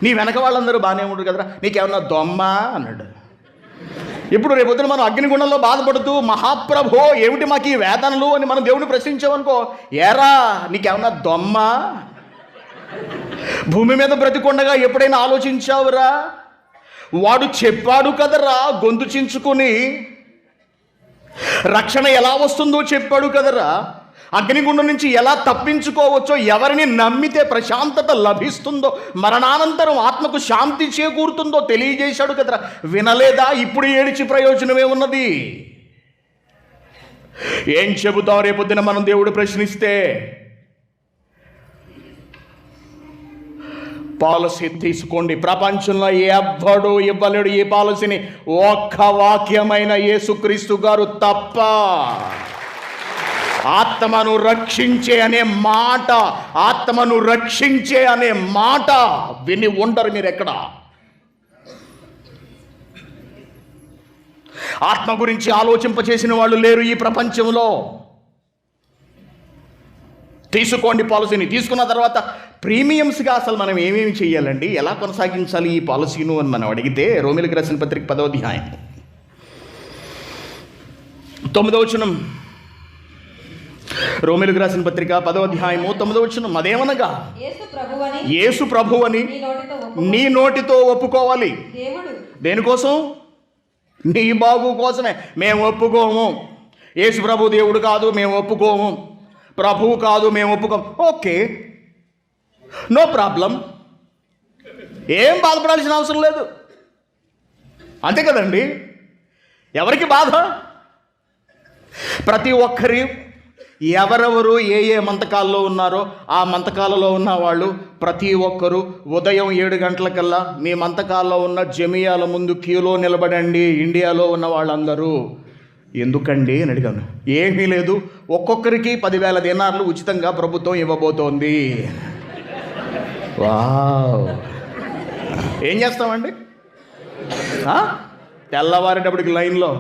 నీ వెనక వాళ్ళందరూ బాగానే ఉండరు కదరా, నీకేమన్నా దొమ్మ అన్నాడు. ఇప్పుడు రేపొద్దున మనం అగ్నిగుండంలో బాధపడుతూ మహాప్రభో ఏమిటి మాకు ఈ వేదనలు అని మనం దేవుని ప్రశ్నించామనుకో, ఏరా నీకేమన్నా దొమ్మ? భూమి మీద బ్రతికొండగా ఎప్పుడైనా ఆలోచించావురా? వాడు చెప్పాడు కదరా గొంతు చించుకొని, రక్షణ ఎలా వస్తుందో చెప్పాడు కదరా, అగ్నిగుండం నుంచి ఎలా తప్పించుకోవచ్చో, ఎవరిని నమ్మితే ప్రశాంతత లభిస్తుందో, మరణానంతరం ఆత్మకు శాంతి చేకూరుతుందో తెలియజేశాడు కదరా. వినలేదా? ఇప్పుడు ఏడిచి ప్రయోజనమే ఉన్నది? ఏం చెబుతావు రేపొద్దున మనం దేవుడు ప్రశ్నిస్తే? పాలసీ తీసుకోండి. ప్రపంచంలో ఎవ్వడు ఇవ్వలేడు ఈ పాలసీని, ఒక్క వాక్యమైన యేసుక్రీస్తు గారు తప్ప. ఆత్మను రక్షించే అనే మాట, ఆత్మను రక్షించే అనే మాట విని ఉండరు మీరు ఎక్కడ. ఆత్మ గురించి ఆలోచింపచేసిన వాళ్ళు లేరు ఈ ప్రపంచంలో. తీసుకోండి పాలసీని. తీసుకున్న తర్వాత ప్రీమియమ్స్గా అసలు మనం ఏమేమి చేయాలండి, ఎలా కొనసాగించాలి ఈ పాలసీను అని మనం అడిగితే, రోమిలికి రాసిన పత్రిక 10వ అధ్యాయం 9వ వచనం. రోమిలికి రాసిన పత్రిక 10వ అధ్యాయము 9వ వచనం. అదేమనగా యేసు ప్రభువని నీ నోటితో ఒప్పుకోవాలి. దేనికోసం? నీ బాగు కోసమే. మేము ఒప్పుకోము, యేసు ప్రభు దేవుడు కాదు మేము ఒప్పుకోము, ప్రభువు కాదు మేము ఒప్పుకోము. Okay, no problem. ఏం బాధపడాల్సిన అవసరం లేదు. అంతే కదండి. ఎవరికి బాధ? ప్రతి ఒక్కరి ఎవరెవరు ఏ ఏ మంతకాల్లో ఉన్నారో ఆ మంతకాలలో ఉన్న వాళ్ళు ప్రతి ఒక్కరూ ఉదయం 7 గంటలకల్లా మీ మంతకాల్లో ఉన్న జమియాల ముందు క్యూలో నిలబడండి. ఇండియాలో ఉన్న వాళ్ళందరూ. ఎందుకండి అని అడిగాను. ఏమీ లేదు, ఒక్కొక్కరికి 10,000 దినార్లు ఉచితంగా ప్రభుత్వం ఇవ్వబోతోంది. వావ్! ఏం చేస్తామండి? తెల్లవారేటప్పటికి లైన్లో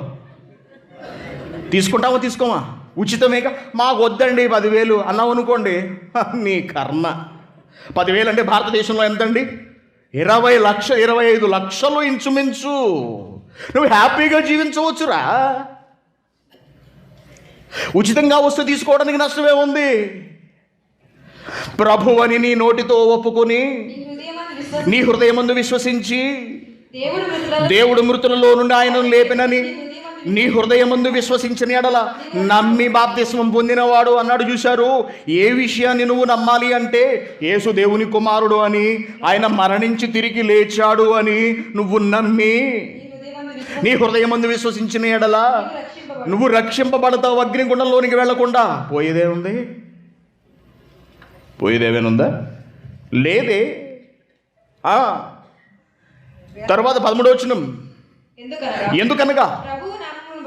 తీసుకుంటామా తీసుకోమా? ఉచితమేగా, మాకు వద్దండి 10,000 అన్నావు అనుకోండి, నీ కర్మ. 10,000 అంటే భారతదేశంలో ఎంతండి? 25 లక్షలు ఇంచుమించు. నువ్వు హ్యాపీగా జీవించవచ్చురా. ఉచితంగా వస్తూ తీసుకోవడానికి నష్టమే ఉంది. ప్రభువని నీ నోటితో ఒప్పుకొని నీ హృదయమందు విశ్వసించి దేవుడు మృతులలో నుండి ఆయనను లేపినని నీ హృదయమందు విశ్వసించిన ఎడల నమ్మి బాప్తిస్మం పొందినవాడు అన్నాడు. చూశారు? ఏ విషయాన్ని నువ్వు నమ్మాలి అంటే యేసు దేవుని కుమారుడు అని, ఆయన మరణించి తిరిగి లేచాడు అని నువ్వు నమ్మి నీ హృదయమందు విశ్వసించిన ఎడల నువ్వు రక్షింపబడతావు. అగ్నిగుండంలోనికి వెళ్లకుండా. పోయేదేముంది? పోయేదేమేనుందా? లేదే. తర్వాత 13వ వచనం. ఎందుకనగా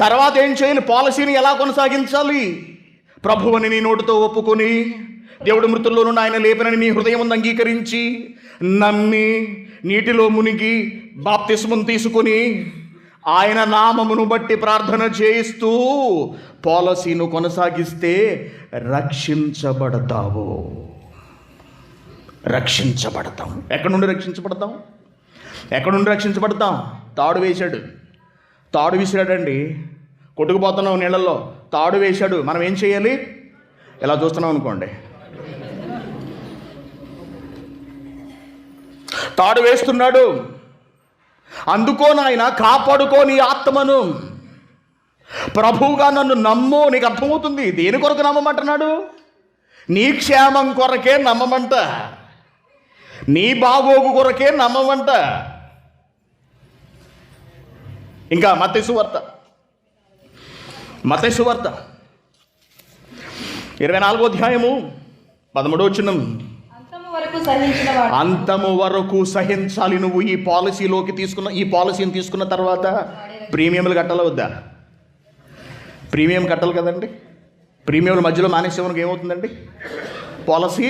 తర్వాత ఏం చేయాలి? పాలసీని ఎలా కొనసాగించాలి? ప్రభువుని నీ నోటితో ఒప్పుకొని దేవుడు మృతుల్లో నుండి ఆయన లేపనని నీ హృదయం అంగీకరించి నమ్మి నీటిలో మునిగి బాప్తిస్మం తీసుకొని ఆయన నామమును బట్టి ప్రార్థన చేస్తూ పాలసీను కొనసాగిస్తే రక్షించబడతావు. రక్షించబడతాం. ఎక్కడి నుండి రక్షించబడతాం? ఎక్కడి నుండి రక్షించబడతాం? తాడు వేశాడు, తాడు విసిరాడండి. కొట్టుకుపోతున్నాం నీళ్ళల్లో, తాడు వేశాడు. మనం ఏం చేయాలి? ఇలా చూస్తున్నాం అనుకోండి, తాడు వేస్తున్నాడు. అందుకో నాయన, కాపాడుకో నీ ఆత్మను. ప్రభువుగా నన్ను నమ్ము. నీకు అర్థమవుతుంది దేని కొరకు నమ్మమంటున్నాడు? నీ క్షేమం కొరకే నమ్మమంట, నీ బాగోగు కొరకే నమ్మమంట. ఇంకా మత్తయి సువార్త 24వ అధ్యాయము 13వ వచనం. అంతము వరకు సహించాలి. నువ్వు ఈ పాలసీని తీసుకున్న తర్వాత ప్రీమియంలు కట్టాలా వద్దా? ప్రీమియం కట్టాలి కదండి. ప్రీమియంల మధ్యలో మానేసేవరకు ఏమవుతుందండి? పాలసీ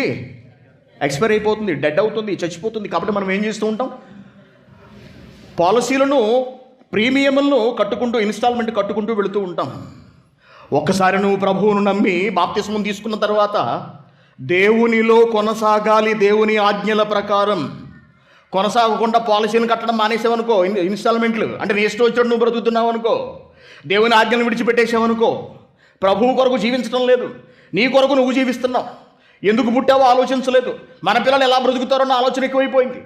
ఎక్స్పైర్ అయిపోతుంది, డెడ్ అవుతుంది, చచ్చిపోతుంది. కాబట్టి మనం ఏం చేస్తూ ఉంటాం? పాలసీలను, ప్రీమియంలను కట్టుకుంటూ, ఇన్స్టాల్మెంట్ కట్టుకుంటూ వెళుతూ ఉంటాం. ఒక్కసారి నువ్వు ప్రభువును నమ్మి బాప్తిస్మం తీసుకున్న తర్వాత దేవునిలో కొనసాగాలి. దేవుని ఆజ్ఞల ప్రకారం కొనసాగకుండా పాలసీలను కట్టడం మానేసావనుకో, ఇన్స్టాల్మెంట్లు అంటే నీ ఇష్టం వచ్చాడు నువ్వు బ్రతుకుతున్నావు అనుకో, దేవుని ఆజ్ఞలను విడిచిపెట్టేసావనుకో, ప్రభువు కొరకు జీవించడం లేదు, నీ కొరకు నువ్వు జీవిస్తున్నావు. ఎందుకు పుట్టావో ఆలోచించలేదు. మన పిల్లలు ఎలా బ్రతుకుతారన్న ఆలోచన ఎక్కువైపోయింది.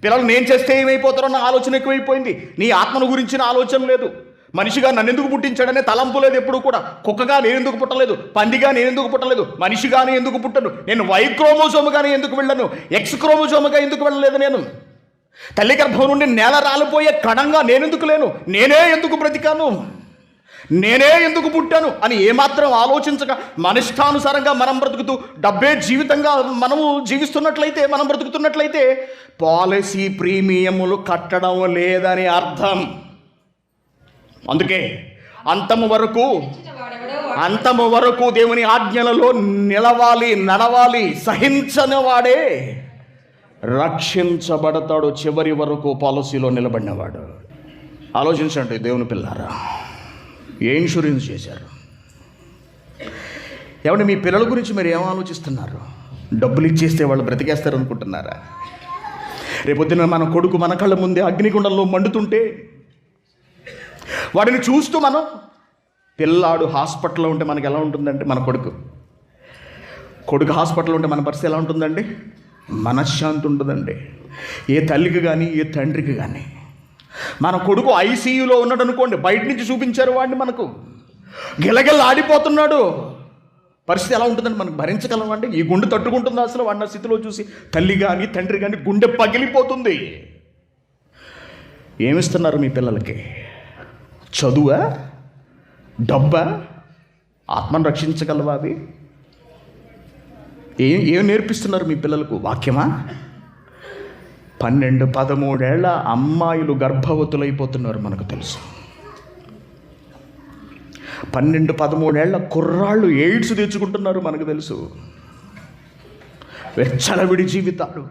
పిల్లలు నేను చేస్తే ఏమైపోతారన్న ఆలోచన ఎక్కువైపోయింది. నీ ఆత్మను గురించిన ఆలోచన లేదు. మనిషిగా నన్ను ఎందుకు పుట్టించాడనే తలంపు లేదు ఎప్పుడు కూడా. కుక్కగా నేను ఎందుకు పుట్టలేదు, పందిగా నేను ఎందుకు పుట్టలేదు, మనిషిగానే ఎందుకు పుట్టను, నేను వై క్రోమోజోముగానే ఎందుకు వెళ్ళను, ఎక్స్ క్రోమోజోముగా ఎందుకు వెళ్ళలేదు, నేను తల్లి గర్భం నుండి నేల రాలిపోయే కణంగా నేనెందుకు లేను, నేనే ఎందుకు బ్రతికాను, నేనే ఎందుకు పుట్టాను అని ఏమాత్రం ఆలోచించక మనిష్టానుసారంగా మనం బ్రతుకుతూ డబ్బే జీవితంగా మనము జీవిస్తున్నట్లయితే, మనం బ్రతుకుతున్నట్లయితే పాలసీ ప్రీమియములు కట్టడం లేదని అర్థం. అందుకే అంతము వరకు దేవుని ఆజ్ఞలలో నిలవాలి, నడవాలి. సహించని వాడే రక్షించబడతాడు. చివరి వరకు పాలసీలో నిలబడినవాడు. ఆలోచించండి దేవుని పిల్లారా, ఏ ఇన్సూరెన్స్ చేశారు? ఏమంటే మీ పిల్లల గురించి మీరు ఏం ఆలోచిస్తున్నారు? డబ్బులు ఇచ్చేస్తే వాళ్ళు బ్రతికేస్తారు అనుకుంటున్నారా? రేపొద్దున మన కొడుకు మన కళ్ళ ముందే అగ్నిగుండంలో మండుతుంటే వాడిని చూస్తూ మనం, పిల్లాడు హాస్పిటల్లో ఉంటే మనకి ఎలా ఉంటుందంటే, మన కొడుకు హాస్పిటల్లో ఉంటే మన పరిస్థితి ఎలా ఉంటుందండి? మనశ్శాంతి ఉంటుందండి. ఏ తల్లికి కానీ ఏ తండ్రికి కానీ. మన కొడుకు ఐసీయూలో ఉన్నాడు అనుకోండి, బయట నుంచి చూపించారు వాడిని, మనకు గిలగిల ఆడిపోతున్నాడు, పరిస్థితి ఎలా ఉంటుందండి? మనకు భరించగలమండి? ఈ గుండె తట్టుకుంటుందా అసలు వాడిన స్థితిలో చూసి? తల్లి కానీ తండ్రి కానీ గుండె పగిలిపోతుంది. ఏమిస్తున్నారు మీ పిల్లలకి? చదువా? డబ్బా? ఆత్మను రక్షించగలవా అవి? ఏం నేర్పిస్తున్నారు మీ పిల్లలకు? వాక్యమా? 12-13 ఏళ్ల అమ్మాయిలు గర్భవతులైపోతున్నారు మనకు తెలుసు. 12-13 ఏళ్ల కుర్రాళ్ళు ఎయిడ్స్ తెచ్చుకుంటున్నారు మనకు తెలుసు. వెచ్చలవిడి జీవితాలు.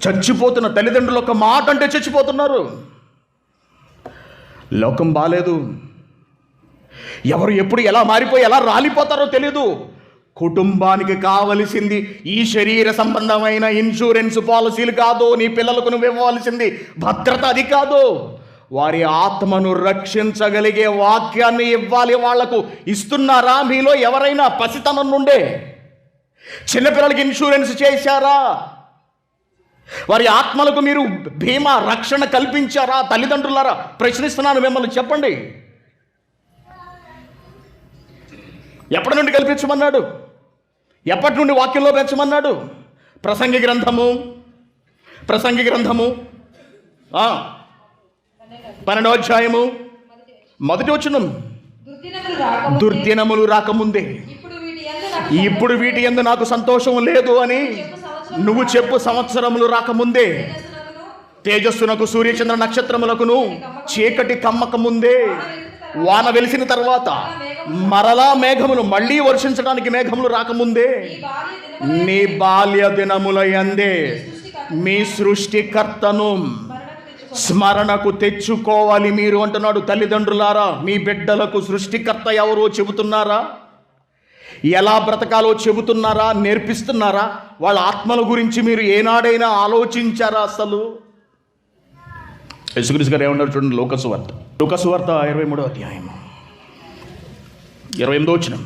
చచ్చిపోతున్న తల్లిదండ్రులు ఒక మాట అంటే చచ్చిపోతున్నారు. లోకం బాలేదు. ఎవరు ఎప్పుడు ఎలా మారిపోయి ఎలా రాలిపోతారో తెలీదు. కుటుంబానికి కావలసింది ఈ శరీర సంబంధమైన ఇన్సూరెన్స్ పాలసీలు కాదు. నీ పిల్లలకు నువ్వు ఇవ్వవలసింది భద్రత అది కాదు. వారి ఆత్మను రక్షించగలిగే వాక్యాన్ని ఇవ్వాలి వాళ్లకు. ఇస్తున్నారా మీలో ఎవరైనా? పసితనం నుండే చిన్నపిల్లలకి ఇన్సూరెన్స్ చేశారా? వారి ఆత్మలకు మీరు బీమా రక్షణ కల్పించారా? తల్లిదండ్రులారా ప్రశ్నిస్తున్నాను మిమ్మల్ని, చెప్పండి. ఎప్పటి నుండి కల్పించమన్నాడు? ఎప్పటి నుండి వాక్యంలో పెంచమన్నాడు? ప్రసంగి గ్రంథము 12వ అధ్యాయము 1వ వచనం. దుర్దినములు రాకముందే ఇప్పుడు వీటి యందు నాకు సంతోషం లేదు అని నువ్వు చెప్పు. సంవత్సరములు రాకముందే, తేజస్సునకు సూర్యచంద్ర నక్షత్రములకును చీకటి కమ్మక ముందే, వాన వెలిసిన తర్వాత మరలా మేఘములు మళ్ళీ వర్షించడానికి మేఘములు రాకముందే, నీ బాల్య దినముల యందే మీ సృష్టికర్తను స్మరణకు తెచ్చుకోవాలి మీరు అంటున్నాడు. తల్లిదండ్రులారా, మీ బిడ్డలకు సృష్టికర్త ఎవరో చెబుతున్నారా? ఎలా బ్రతకాలో చెబుతున్నారా? నేర్పిస్తున్నారా? వాళ్ళ ఆత్మల గురించి మీరు ఏనాడైనా ఆలోచించారా? అసలు యేసుక్రీస్తు గారు ఏమన్నారు చూడండి. లూకాసువార్త 23వ అధ్యాయం 28వ వచనం.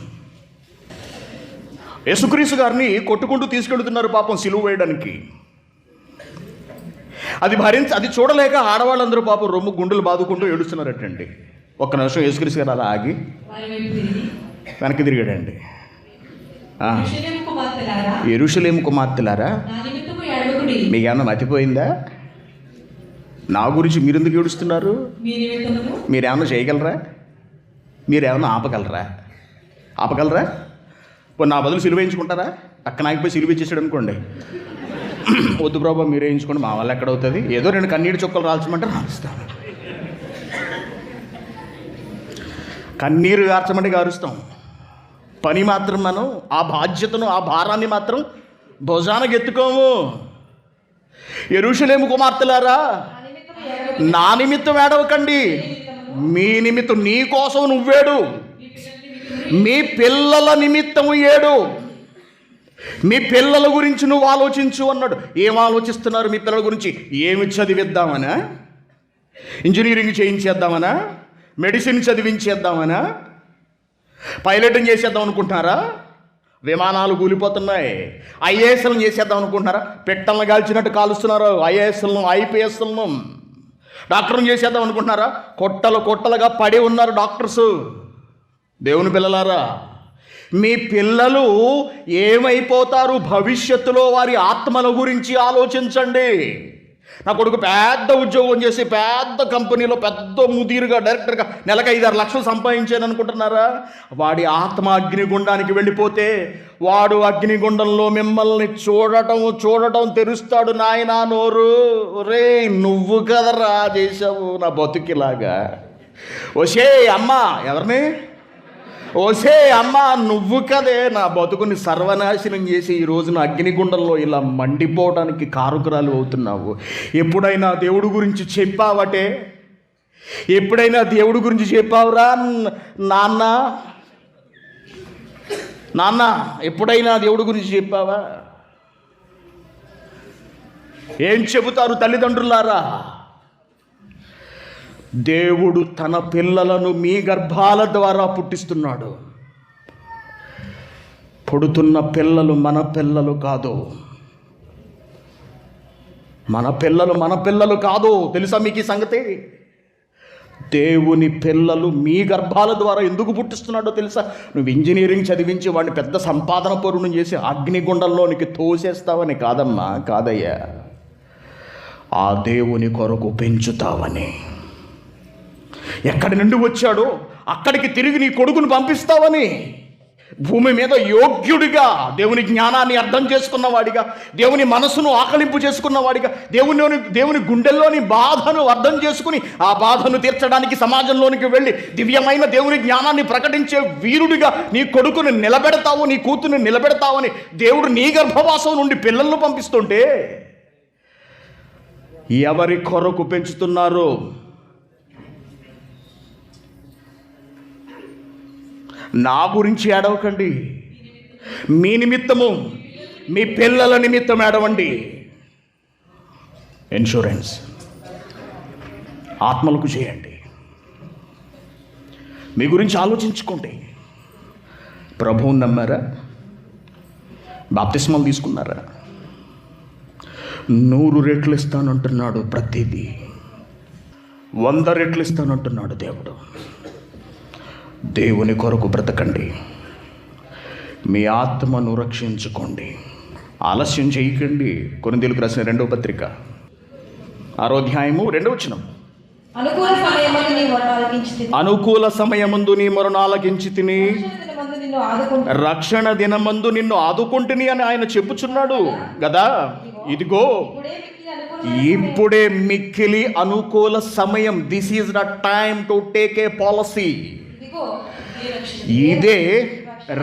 యేసుక్రీస్తు గారిని కొట్టుకుంటూ తీసుకెళ్తున్నారు పాపం సిలువ వేయడానికి. అది చూడలేక ఆడవాళ్ళందరూ పాపం రొమ్ము గుండెలు బాదుకుంటూ ఏడుస్తున్నారటండి. ఒక్క నిమిషం యేసుక్రీస్తు గారు అలా ఆగి వెనక్కి తిరిగాడండి. యెరూషలేము కుమార్తెలారా, మీకేమన్నా మతిపోయిందా? నా గురించి మీరెందుకు ఏడుస్తున్నారు? మీరేమన్నా చేయగలరా? మీరేమన్నా ఆపగలరా? నా బదులు సిలువ వేయించుకుంటారా? అక్క నాయకుపోయి సిలువ ఇచ్చేసాడు అనుకోండి. వద్దు ప్రభా మీరే వేయించుకోండి, మా వల్ల ఎక్కడవుతుంది. ఏదో 2 కన్నీటి చుక్కలు రాల్చమంటే రాలుస్తాం. కన్నీరు గార్చమంటే గారుస్తాం. పని మాత్రం మనం ఆ బాధ్యతను, ఆ భారాన్ని మాత్రం భుజానికి ఎత్తుకోము. యెరూషలేము కుమార్తెలారా, నా నిమిత్తం ఏడవకండి, మీ నిమిత్తం, నీ కోసం నువ్వేడు, మీ పిల్లల నిమిత్తము ఏడు, మీ పిల్లల గురించి నువ్వు ఆలోచించు అన్నాడు. ఏం ఆలోచిస్తున్నారు మీ పిల్లల గురించి? ఏమి చదివిద్దామనా? ఇంజనీరింగ్ చేయించేద్దామనా? మెడిసిన్ చదివించేద్దామనా? పైలటింగ్ చేసేద్దాం అనుకుంటున్నారా? విమానాలు కూలిపోతున్నాయి. ఐఏఎస్లను చేసేద్దాం అనుకుంటున్నారా? పెట్టలను కాల్చినట్టు కాలుస్తున్నారు ఐఏఎస్లను, ఐపీఎస్లను. డాక్టర్ని చేసేద్దాం అనుకుంటున్నారా? కొట్టలుగా పడి ఉన్నారు డాక్టర్స్. దేవుని పిల్లలారా, మీ పిల్లలు ఏమైపోతారు భవిష్యత్తులో? వారి ఆత్మల గురించి ఆలోచించండి. నా కొడుకు పెద్ద ఉద్యోగం చేసి పెద్ద కంపెనీలో పెద్ద ముదీరుగా, డైరెక్టర్గా నెలకు 5-6 లక్షలు సంపాదించాను అనుకుంటున్నారా? వాడి ఆత్మ అగ్నిగుండానికి వెళ్ళిపోతే వాడు అగ్నిగుండంలో మిమ్మల్ని చూడటం తెరుస్తాడు. నాయనా నోరు, రే నువ్వు కదరా చేసావు నా బతుకిలాగా. ఓసే అమ్మా, ఎవరిని? ఓసే అమ్మా, నువ్వు కదే నా బతుకుని సర్వనాశనం చేసి ఈ రోజున అగ్నిగుండంలో ఇలా మండిపోవడానికి కారుకురాలు అవుతున్నావు. ఎప్పుడైనా దేవుడి గురించి చెప్పావటే? ఎప్పుడైనా దేవుడి గురించి చెప్పావురా నాన్న? ఎప్పుడైనా దేవుడి గురించి చెప్పావా? ఏం చెబుతారు తల్లిదండ్రులారా? దేవుడు తన పిల్లలను మీ గర్భాల ద్వారా పుట్టిస్తున్నాడు. పుడుతున్న పిల్లలు మన పిల్లలు కాదు. మన పిల్లలు కాదు. తెలుసా మీకు ఈ సంగతి? దేవుని పిల్లలు మీ గర్భాల ద్వారా ఎందుకు పుట్టిస్తున్నాడో తెలుసా? నువ్వు ఇంజనీరింగ్ చదివించి వాడిని పెద్ద సంపాదన పరుణం చేసి అగ్నిగుండంలోనికి తోసేస్తావని కాదమ్మా, కాదయ్యా. ఆ దేవుని కొరకు పెంచుతావని. ఎక్కడి నుండి వచ్చాడో అక్కడికి తిరిగి నీ కొడుకును పంపిస్తావని. భూమి మీద యోగ్యుడిగా, దేవుని జ్ఞానాన్ని అర్థం చేసుకున్నవాడిగా, దేవుని మనసును ఆకలింపు చేసుకున్నవాడిగా, దేవుని గుండెల్లోని బాధను అర్థం చేసుకుని ఆ బాధను తీర్చడానికి సమాజంలోనికి వెళ్ళి దివ్యమైన దేవుని జ్ఞానాన్ని ప్రకటించే వీరుడిగా నీ కొడుకుని నిలబెడతావు, నీ కూతుర్ని నిలబెడతావని దేవుడు నీ గర్భవాసం నుండి పిల్లలను పంపిస్తుంటే ఎవరి కొరకు పెంచుతున్నారు? నా గురించి ఏడవకండి, మీ నిమిత్తము, మీ పిల్లల నిమిత్తం ఏడవండి. ఇన్సూరెన్స్ ఆత్మలకు చేయండి. మీ గురించి ఆలోచించుకోండి. ప్రభువుని నమ్మారా? బాప్తిస్మాలు తీసుకున్నారా? 100 రెట్లు ఇస్తానంటున్నాడు, ప్రతిదీ 100 రెట్లు ఇస్తానంటున్నాడు దేవుడు. దేవుని కొరకు బ్రతకండి, మీ ఆత్మను రక్షించుకోండి, ఆలస్యం చేయకండి. కొరింథీయులకు రాసిన 2వ పత్రిక 6వ అధ్యాయము 2వ వచనం. అనుకూల సమయమందు నీ మొరను ఆలకించితిని, రక్షణ దినమందు నిన్ను ఆదుకుంటుని అని ఆయన చెప్పుచున్నాడు కదా. ఇదిగో ఇప్పుడే మిక్కిలి అనుకూల సమయం. This is the time to take a policy. ఇదే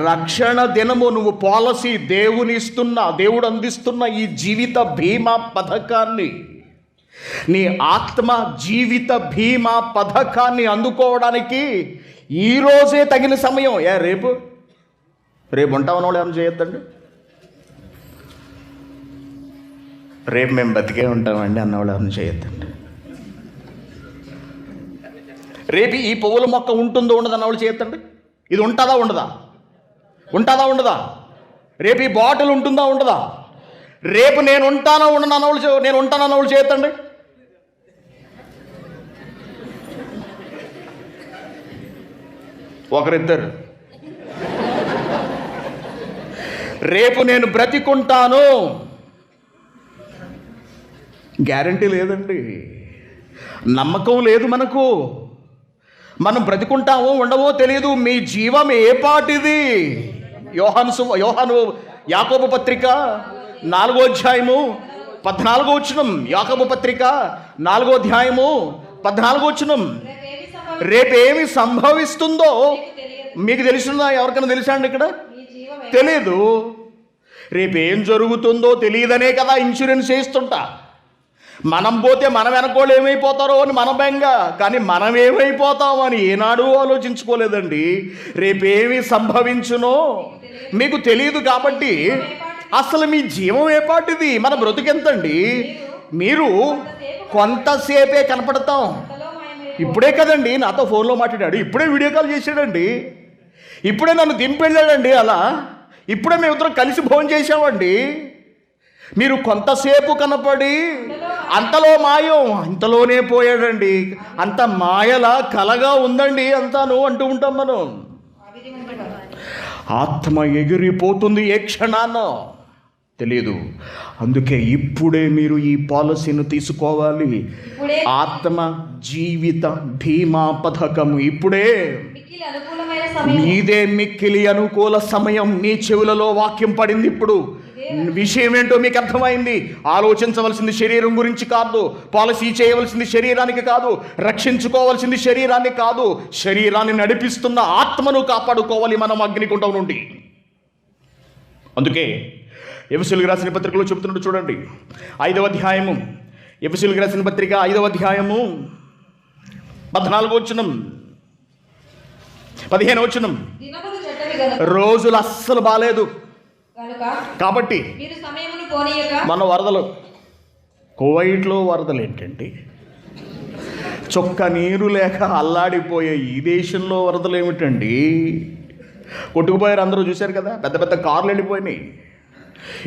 రక్షణ దినము. నువ్వు పాలసీ, దేవుడు అందిస్తున్న ఈ జీవిత బీమా పథకాన్ని, నీ ఆత్మ జీవిత బీమా పథకాన్ని అందుకోవడానికి ఈరోజే తగిన సమయం. రేపు ఉంటామని వాళ్ళు ఏమైనా చేయొద్దండి. రేపు మేము బతికే ఉంటామండి అన్నవాళ్ళు ఏమైనా చేయొద్దండి. రేపు ఈ పువ్వుల మొక్క ఉంటుందో ఉండదు అన్నవాళ్ళు చేయొద్దండి. ఇది ఉంటుందా ఉండదా? రేపు ఈ బాటిల్ ఉంటుందా ఉండదా? రేపు నేను ఉంటానో ఉండను అన్నవాళ్ళు, నేను ఉంటాను అన్నవాళ్ళు చేయొద్దండి. ఒకరిద్దరు. రేపు నేను బ్రతికుంటాను గ్యారంటీ లేదండి. నమ్మకం లేదు మనకు. మనం బ్రతికుంటామో ఉండమో తెలియదు. మీ జీవం ఏ పాటిది? యాకోబు పత్రిక 4వ అధ్యాయము 14వ వచనం. యాకోబు పత్రిక 4వ అధ్యాయము 14వ వచనం. రేపేమి సంభవిస్తుందో మీకు తెలుస్తుందా? ఎవరికైనా తెలుసా అండి? ఇక్కడ తెలీదు. రేపేం జరుగుతుందో తెలియదనే కదా ఇన్సూరెన్స్ చేస్తుంటా. మనం పోతే మన వెనకోళ్ళు ఏమైపోతారో అని మన బెంగ, కానీ మనం ఏమైపోతామో అని ఏనాడు ఆలోచించుకోలేదండి. రేపేమి సంభవించునో మీకు తెలియదు కాబట్టి అసలు మీ జీవం ఏపాటిది? మన బ్రతుకెంతండి? మీరు కొంతసేపే కనపడతాం. ఇప్పుడే కదండి నాతో ఫోన్లో మాట్లాడాడు, ఇప్పుడే వీడియో కాల్ చేశాడండి, ఇప్పుడే నన్ను దింపెళ్ళాడండి. అలా ఇప్పుడే మేమిద్దరం కలిసి భోజనం చేసామండి. మీరు కొంతసేపు కనపడి అంతలో మాయం, ఇంతలోనే పోయాడండి. అంత మాయలా కలగా ఉందండి అంతాను అంటూ ఉంటాం మనం. ఆత్మ ఎగిరిపోతుంది ఏ క్షణాన్నో తెలియదు. అందుకే ఇప్పుడే మీరు ఈ పాలసీని తీసుకోవాలి. ఆత్మ జీవిత బీమా పథకం ఇప్పుడే. ఇదే మిక్కిలి అనుకూల సమయం. నీ చెవులలో వాక్యం పడింది. ఇప్పుడు విషయం ఏంటో మీకు అర్థమైంది. ఆలోచించవలసింది శరీరం గురించి కాదు, పాలసీ చేయవలసింది శరీరానికి కాదు, రక్షించుకోవాల్సింది శరీరాన్ని కాదు, శరీరాన్ని నడిపిస్తున్న ఆత్మను కాపాడుకోవాలి మనం అగ్నికుండం నుండి. అందుకే ఎఫెసీయులకు రాసిన పత్రికలో చెబుతున్నాడు చూడండి, 5వ అధ్యాయము, ఎఫెసీయులకు రాసిన పత్రిక 5వ అధ్యాయము 14వ వచనం, 15వ వచనం. రోజులు అస్సలు బాలేదు కాబట్టి మన వరదలు, కువైట్లో వరదలు ఏంటండి? చొక్క నీరు లేక అల్లాడిపోయే ఈ దేశంలో వరదలు ఏమిటండి? కొట్టుకుపోయారు అందరూ, చూశారు కదా, పెద్ద పెద్ద కార్లు వెళ్ళిపోయినాయి.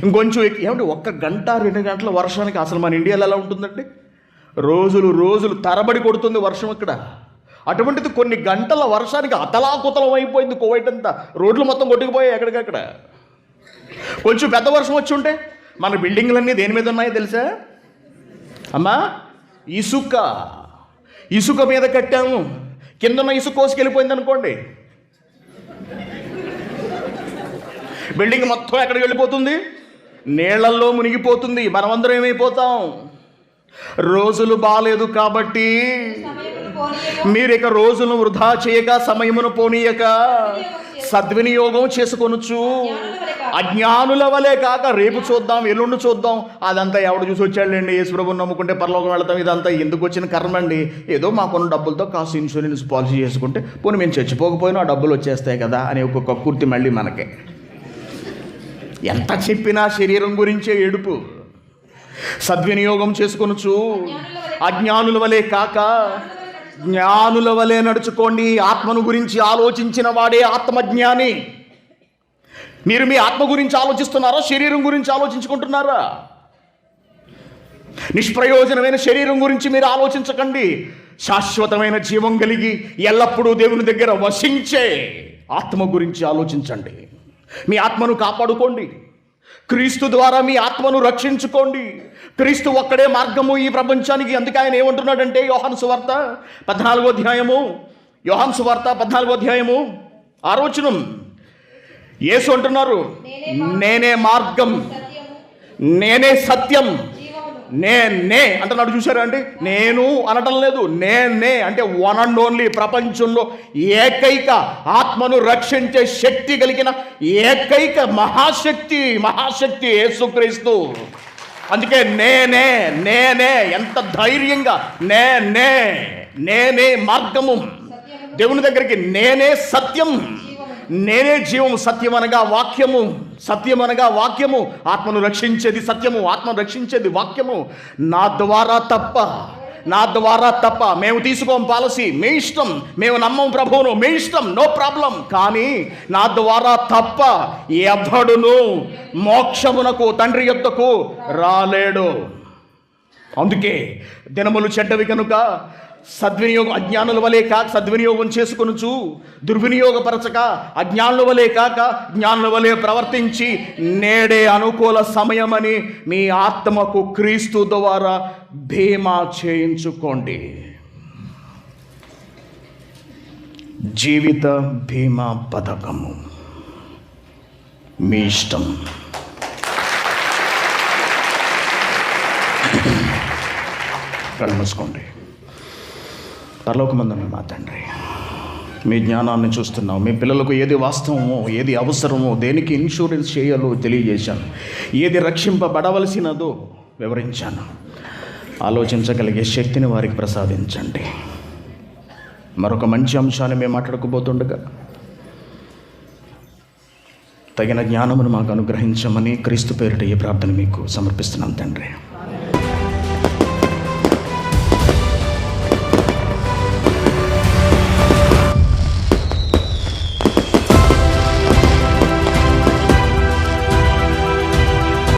ఇంకొంచెం ఏమంటే 1 గంట 2 గంటల వర్షానికి అసలు మన ఇండియాలో ఎలా ఉంటుందండి? రోజులు తరబడి కొడుతుంది వర్షం ఇక్కడ. అటువంటిది కొన్ని గంటల వర్షానికి అతలాకుతలం అయిపోయింది కువైట్ అంతా. రోడ్లు మొత్తం కొట్టుకుపోయాయి ఎక్కడికక్కడ. కొంచెం పెద్ద వర్షం వచ్చి ఉంటే మన బిల్డింగ్లన్నీ దేని మీద ఉన్నాయో తెలుసా? అమ్మా ఇసుక మీద కట్టాము, కిందన్న ఇసుక కోసుకెళ్ళిపోయింది అనుకోండి, బిల్డింగ్ మొత్తం ఎక్కడికి వెళ్ళిపోతుంది? నీళ్లల్లో మునిగిపోతుంది. మనమందరం ఏమైపోతాం? రోజులు బాలేదు కాబట్టి మీరు ఇక రోజులను వృధా చేయక, సమయమును పోనీయక సద్వినియోగం చేసుకొనొచ్చు. అజ్ఞానుల వలె కాక రేపు చూద్దాం, ఎల్లుండి చూద్దాం, అదంతా ఎవడు చూసి వచ్చాడండి, యేసుప్రభుని నమ్ముకుంటే పరలోకం వెళతాం, ఇదంతా ఎందుకు వచ్చిన కర్మ అండి? ఏదో మాకున్న డబ్బులతో కాస్త ఇన్సూరెన్స్ పాలసీ చేసుకుంటే పోనీ మేము చచ్చిపోకపోయినా ఆ డబ్బులు వచ్చేస్తాయి కదా అని ఒక కక్కుర్తి మళ్ళీ మనకే. ఎంత చెప్పినా శరీరం గురించే ఏడుపు. సద్వినియోగం చేసుకొనొచ్చు. అజ్ఞానుల వలె కాక జ్ఞానుల వలె నడుచుకోండి. ఆత్మను గురించి ఆలోచించిన వాడే ఆత్మజ్ఞాని. మీరు మీ ఆత్మ గురించి ఆలోచిస్తున్నారా? శరీరం గురించి ఆలోచించుకుంటున్నారా? నిష్ప్రయోజనమైన శరీరం గురించి మీరు ఆలోచించకండి. శాశ్వతమైన జీవం కలిగి ఎల్లప్పుడూ దేవుని దగ్గర వసించే ఆత్మ గురించి ఆలోచించండి. మీ ఆత్మను కాపాడుకోండి. క్రీస్తు ద్వారా మీ ఆత్మను రక్షించుకోండి. క్రీస్తు ఒక్కడే మార్గము ఈ ప్రపంచానికి. అందుకే ఆయన ఏమంటున్నాడంటే యోహాను సువార్త 14వ అధ్యాయము, యోహాను సువార్త 14వ అధ్యాయము 6వ వచనం, యేసు అంటున్నారు, నేనే మార్గం, నేనే సత్యం, నేనే అంటున్నాడు. చూసారా అండి? నేను అనటం లేదు, నేనే అంటే వన్ అండ్ ఓన్లీ. ప్రపంచంలో ఏకైక ఆత్మను రక్షించే శక్తి కలిగిన ఏకైక మహాశక్తి యేసుక్రీస్తు. అందుకే నేనే ఎంత ధైర్యంగా నేనే మార్గము దేవుని దగ్గరికి, నేనే సత్యం, నేనే జీవము. సత్యం అనగా వాక్యము. ఆత్మను రక్షించేది సత్యము, ఆత్మను రక్షించేది వాక్యము. నా ద్వారా తప్ప మేము తీసుకోం పాలసీ, మీ ఇష్టం. మేము నమ్మం ప్రభువును, మీ ఇష్టం, నో ప్రాబ్లం. కానీ నా ద్వారా తప్ప ఎవ్వడును మోక్షమునకు, తండ్రి యొద్దకు రాలేడు. అందుకే దినములు చెడ్డవి కనుక సద్వినియోగం, అజ్ఞానుల వలె కాక సద్వినియోగం చేసుకొనొచ్చు. దుర్వినియోగపరచక అజ్ఞానుల వలె కాక జ్ఞానుల వలె ప్రవర్తించి నేడే అనుకూల సమయమని మీ ఆత్మకు క్రీస్తు ద్వారా బీమా చేయించుకోండి. జీవిత బీమా పథకము మీ ఇష్టం. కళ్ళు మూసుకోండి. పరలోకమందున్న మా తండ్రి, మీ జ్ఞానాన్ని చూస్తున్నాం. మీ పిల్లలకు ఏది వాస్తవమో, ఏది అవసరమో, దేనికి ఇన్సూరెన్స్ చేయాలో తెలియజేశాను. ఏది రక్షింపబడవలసినదో వివరించాను. ఆలోచించగలిగే శక్తిని వారికి ప్రసాదించండి. మరొక మంచి అంశాన్ని మేము మాట్లాడుకోబోతుండగా తగిన జ్ఞానమును మాకు అనుగ్రహించమని క్రీస్తు పేరిట ఈ ప్రార్థన మీకు సమర్పిస్తున్నాం తండ్రి.